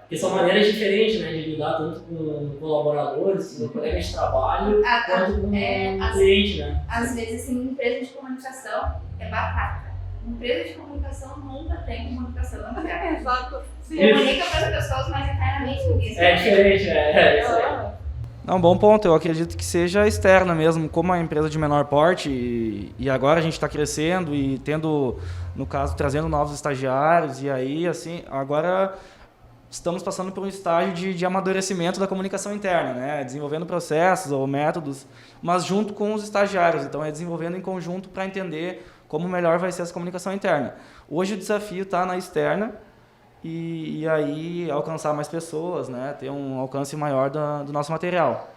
Speaker 3: Porque são maneiras diferentes, né? De lidar tanto com colaboradores, com colegas de trabalho, quanto com o cliente, né?
Speaker 1: Às vezes, assim, empresa de comunicação é batata. Empresa de comunicação nunca tem comunicação interna.
Speaker 4: Exato.
Speaker 1: Comunica para as pessoas, mas internamente ninguém sabe.
Speaker 3: É diferente, é isso aí.
Speaker 8: Não, bom ponto. Eu acredito que seja externa mesmo, como a empresa de menor porte e agora a gente está crescendo e tendo, no caso, trazendo novos estagiários e aí, assim, agora estamos passando por um estágio de amadurecimento da comunicação interna, né? Desenvolvendo processos ou métodos, mas junto com os estagiários. Então, é desenvolvendo em conjunto para entender como melhor vai ser essa comunicação interna. Hoje o desafio está na externa e aí alcançar mais pessoas, né? Ter um alcance maior do nosso material.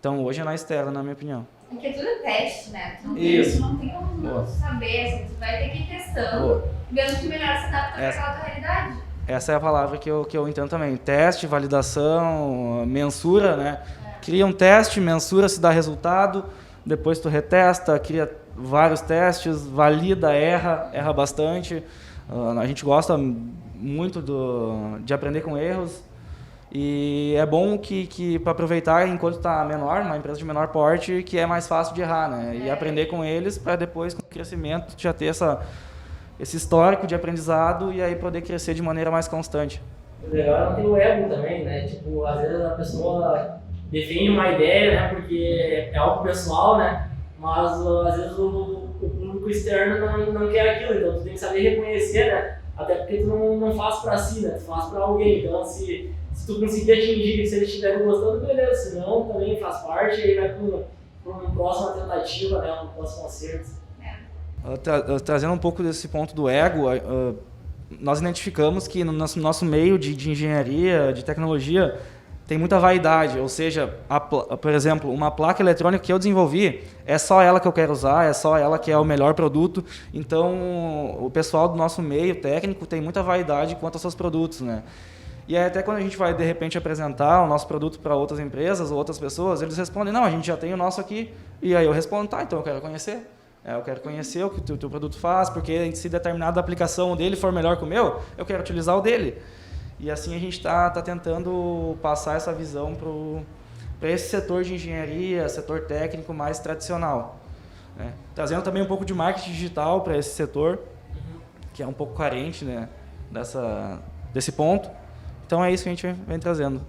Speaker 8: Então hoje é na externa, na minha opinião.
Speaker 1: Porque tudo é teste, né? Tu não tem como saber, assim, tu vai ter que ir testando, vendo que melhor se adapta para aquela tua realidade.
Speaker 8: Essa é a palavra que eu entendo também. Teste, validação, mensura, né? Cria um teste, mensura se dá resultado, depois tu retesta, cria vários testes, valida, erra bastante. A gente gosta muito de aprender com erros e é bom que para aproveitar enquanto está menor, uma empresa de menor porte, que é mais fácil de errar, né? E aprender com eles para depois, com o crescimento, já ter esse histórico de aprendizado e aí poder crescer de maneira mais constante.
Speaker 3: O legal é não ter o ego também, né? Tipo, às vezes a pessoa defende uma ideia, né? Porque é algo pessoal, né? Mas às vezes o público externo não quer aquilo, então tu tem que saber reconhecer, né? Até porque tu não faz pra si, né? Tu faz pra alguém. Então, se tu conseguir atingir, se eles estiverem gostando, beleza. Se não, também faz parte e aí vai pra uma próxima tentativa, né? Um próximo acerto.
Speaker 8: Trazendo um pouco desse ponto do ego, nós identificamos que no nosso meio de engenharia, de tecnologia, tem muita vaidade, ou seja, por exemplo, uma placa eletrônica que eu desenvolvi, é só ela que eu quero usar, é só ela que é o melhor produto. Então, o pessoal do nosso meio técnico tem muita vaidade quanto aos seus produtos, né? E aí, até quando a gente vai, de repente, apresentar o nosso produto para outras empresas ou outras pessoas, eles respondem, não, a gente já tem o nosso aqui. E aí eu respondo, tá, então eu quero conhecer. Eu quero conhecer o que o teu produto faz, porque se determinada aplicação dele for melhor que o meu, eu quero utilizar o dele. E assim a gente está tentando passar essa visão para esse setor de engenharia, setor técnico mais tradicional, né? Trazendo também um pouco de marketing digital para esse setor, que é um pouco carente, né, desse ponto. Então é isso que a gente vem trazendo.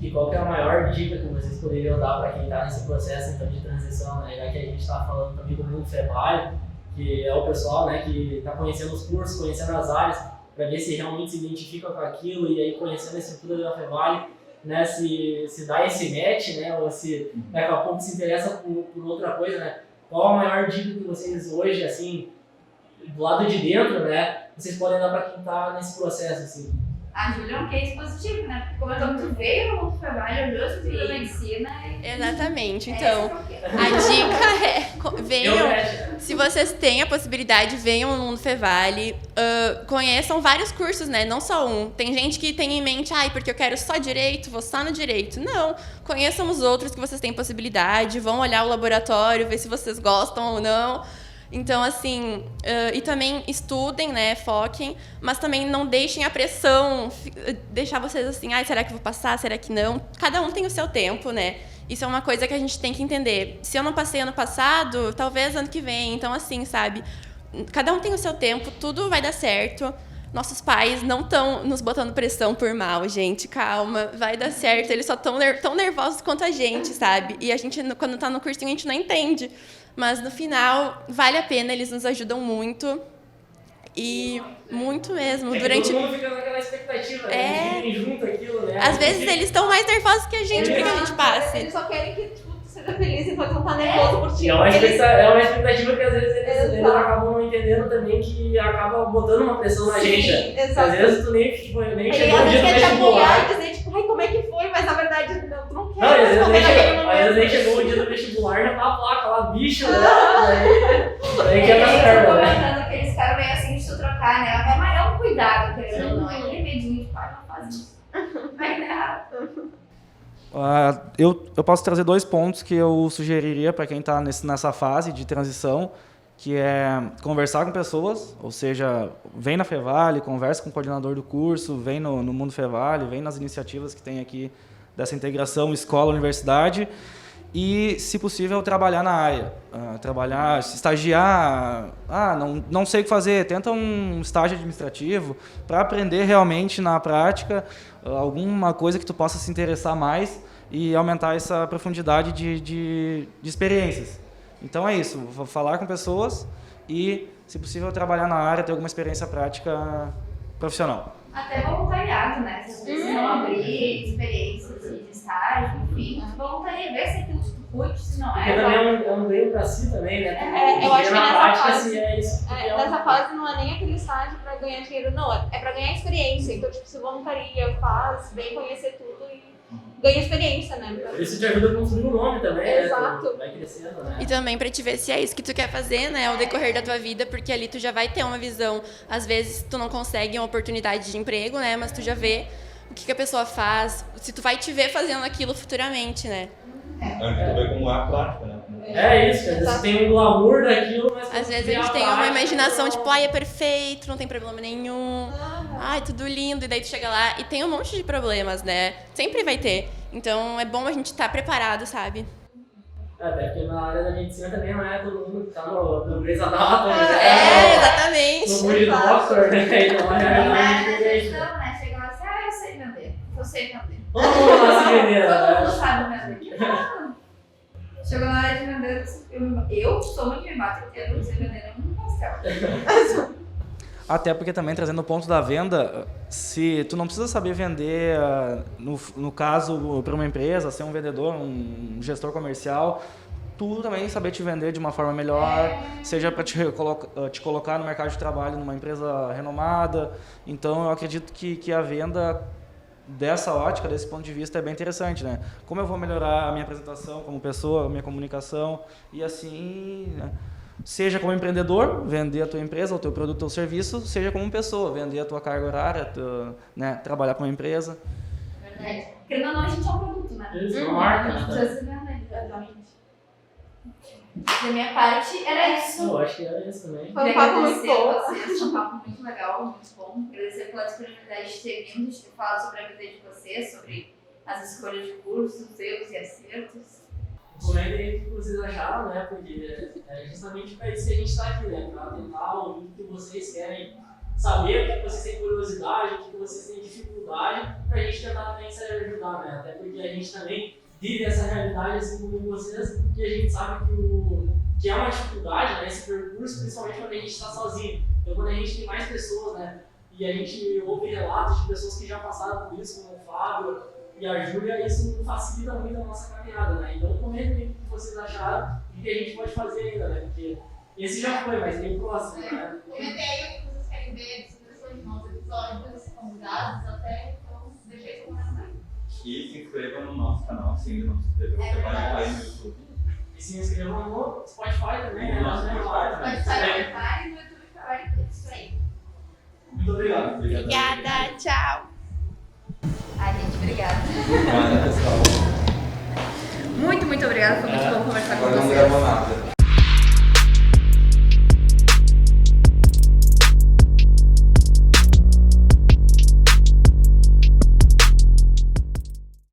Speaker 3: E qual que é a maior dica que vocês poderiam dar para quem está nesse processo então, de transição, né? Já que a gente está falando também do mundo trabalho, que é o pessoal, né, que está conhecendo os cursos, conhecendo as áreas, para ver se realmente se identifica com aquilo e aí conhecendo a estrutura da Fevale, né, se dá esse match, né, ou se daqui a pouco se interessa por outra coisa, né? Qual a maior dica que vocês hoje, assim, do lado de dentro, né, vocês podem dar para quem está nesse processo, assim?
Speaker 1: A Júlia é um case positivo, né? Porque como eu tu veio no mundo Fevale, olhou a estrutura da medicina e...
Speaker 7: Exatamente. Então, a dica é, venham, se vocês têm a possibilidade, venham no mundo Fevale, conheçam vários cursos, né? Não só um. Tem gente que tem em mente, porque eu quero só direito, vou só no direito. Não, conheçam os outros que vocês têm possibilidade, vão olhar o laboratório, ver se vocês gostam ou não. Então, assim, e também estudem, né, foquem, mas também não deixem a pressão deixar vocês assim, será que eu vou passar, será que não? Cada um tem o seu tempo, né? Isso é uma coisa que a gente tem que entender. Se eu não passei ano passado, talvez ano que vem. Então, assim, sabe, cada um tem o seu tempo, tudo vai dar certo. Nossos pais não estão nos botando pressão por mal, gente, calma, vai dar certo. Eles só estão tão nervosos quanto a gente, sabe? E a gente, quando tá no cursinho, a gente não entende. Mas no final, vale a pena, eles nos ajudam muito. E muito mesmo.
Speaker 3: Todo mundo fica naquela expectativa, né? Eles junto aquilo, né?
Speaker 7: Às vezes eles estão mais nervosos que a gente, porque a gente passe.
Speaker 4: Eles só querem que tu seja feliz enquanto não tá nervoso por ti.
Speaker 3: É uma expectativa que às vezes eles acabam não entendendo também, que acaba botando uma pressão na gente.
Speaker 4: Exato.
Speaker 3: Às vezes tu nem chegou no dia do
Speaker 4: quer te apoiar
Speaker 3: vestibular.
Speaker 4: e dizer, tipo, como é que foi? Mas na verdade, não, tu não quer.
Speaker 3: Não, às vezes
Speaker 4: momento.
Speaker 3: nem chegou o dia do vestibular, já tá a placa lá, bicho, né? Daí que é mais perto, né?
Speaker 1: comentando que eles ficaram meio assim de tu trocar, né? É um cuidado, querendo ou não. É aquele medinho de pai, não faz isso. Vai dar errado.
Speaker 8: Eu posso trazer 2 pontos que eu sugeriria para quem está nessa fase de transição, que é conversar com pessoas, ou seja, vem na Fevale, conversa com o coordenador do curso, vem no Mundo Fevale, vem nas iniciativas que tem aqui dessa integração escola-universidade e, se possível, trabalhar na área, estagiar, não sei o que fazer, tenta um estágio administrativo para aprender realmente na prática alguma coisa que tu possa se interessar mais e aumentar essa profundidade de experiências. Então é isso, vou falar com pessoas e, se possível, trabalhar na área, ter alguma experiência prática profissional.
Speaker 1: Até voluntariado, né? Se vocês não abrir experiências de estágio, enfim, voluntaria, ver se aquilo que tu curte, se não
Speaker 3: Porque
Speaker 1: é.
Speaker 3: também é um ganho pra si também, né?
Speaker 4: Eu acho que
Speaker 3: na
Speaker 4: nessa
Speaker 3: prática,
Speaker 4: fase,
Speaker 3: se é isso.
Speaker 4: nessa fase não é nem aquele estágio pra ganhar dinheiro, não. É pra ganhar experiência. Então, tipo, se voluntaria, faz, vem conhecer tudo e ganha experiência, né?
Speaker 3: Isso te ajuda a construir um nome também,
Speaker 4: Exato.
Speaker 3: né? Tu vai crescendo, né?
Speaker 7: E também pra te ver se é isso que tu quer fazer, né, ao decorrer da tua vida, porque ali tu já vai ter uma visão. Às vezes tu não consegue uma oportunidade de emprego, né, mas tu já vê o que a pessoa faz, se tu vai te ver fazendo aquilo futuramente, né.
Speaker 2: Antes tu vê como é a prática, né?
Speaker 3: É isso, às vezes tem um glamour daquilo, mas...
Speaker 7: Às vezes a gente tem uma imaginação, tipo, é perfeito, não tem problema nenhum, tudo lindo, e daí tu chega lá e tem um monte de problemas, né, sempre vai ter. Então é bom a gente estar preparado, sabe?
Speaker 3: Até porque na área da medicina também não é todo mundo que tá no Grey's Anatomy,
Speaker 7: Exatamente.
Speaker 3: no Good Doctor, né? Então é
Speaker 1: Mas
Speaker 3: diferente.
Speaker 1: questão, né? Chega lá assim, eu sei vender. Eu sei vender.
Speaker 3: Todo mundo lá se vendendo,
Speaker 1: Todo
Speaker 3: né?
Speaker 1: mundo sabe vender. Não. Chegou na hora de vender, eu sou muito me bato inteiro, não sei vender nenhum pastel.
Speaker 8: Até porque também, trazendo o ponto da venda, se tu não precisa saber vender, no caso, para uma empresa, ser um vendedor, um gestor comercial, tu também saber te vender de uma forma melhor, seja para te colocar no mercado de trabalho numa empresa renomada. Então, eu acredito que a venda dessa ótica, desse ponto de vista, é bem interessante, né? Como eu vou melhorar a minha apresentação como pessoa, a minha comunicação, e assim, né? Seja como empreendedor, vender a tua empresa, o teu produto ou serviço, seja como pessoa, vender a tua carga horária, né? Trabalhar com uma empresa.
Speaker 1: Verdade. Querendo ou não, a gente é um produto, né?
Speaker 3: Isso, uma marca,
Speaker 1: A gente
Speaker 3: né?
Speaker 1: precisa se vender, exatamente. Da minha parte, era isso.
Speaker 3: Eu acho que era isso também.
Speaker 4: Foi um papo muito
Speaker 1: Queria
Speaker 4: bom.
Speaker 1: agradecer a vocês, foi um papo muito legal, muito bom. Agradecer pela disponibilidade de ter vindo, de ter falado sobre a vida de vocês, sobre as escolhas de cursos, erros e acertos.
Speaker 3: Comentem o que vocês acharam, né? Porque é justamente para isso que a gente está aqui, né? Para tentar ouvir o que vocês querem saber, o que vocês têm curiosidade, o que vocês têm dificuldade, para a gente tentar também se ajudar, né? Até porque a gente também vive essa realidade assim como vocês, e a gente sabe que é uma dificuldade, né? Esse percurso, principalmente quando a gente está sozinho. Então, quando a gente tem mais pessoas, né? E a gente ouve relatos de pessoas que já passaram por isso, como o Fábio e a Júlia, isso facilita muito a nossa caminhada, né? Então, comentem o que vocês acharam e o que a gente pode fazer ainda, né? Porque esse já foi, mas tem o próximo, né?
Speaker 4: Comentei aí o que vocês querem ver, sugestões de novos episódios, convidados até, então deixei esse comentário.
Speaker 2: E se inscreva no nosso canal, se ainda não se inscreveu, você vai lá no YouTube.
Speaker 3: E se inscrevam no Spotify também, né?
Speaker 2: No
Speaker 3: Nós temos lá.
Speaker 2: Spotify.
Speaker 1: Pode sair no comentário e no YouTube trabalho com isso aí.
Speaker 3: Muito obrigado.
Speaker 7: Obrigada, tchau.
Speaker 1: Ai, gente, obrigada.
Speaker 2: Obrigado, pessoal.
Speaker 1: Muito obrigada. Foi muito bom conversar com
Speaker 2: Agora não
Speaker 1: vocês.
Speaker 2: gravou nada.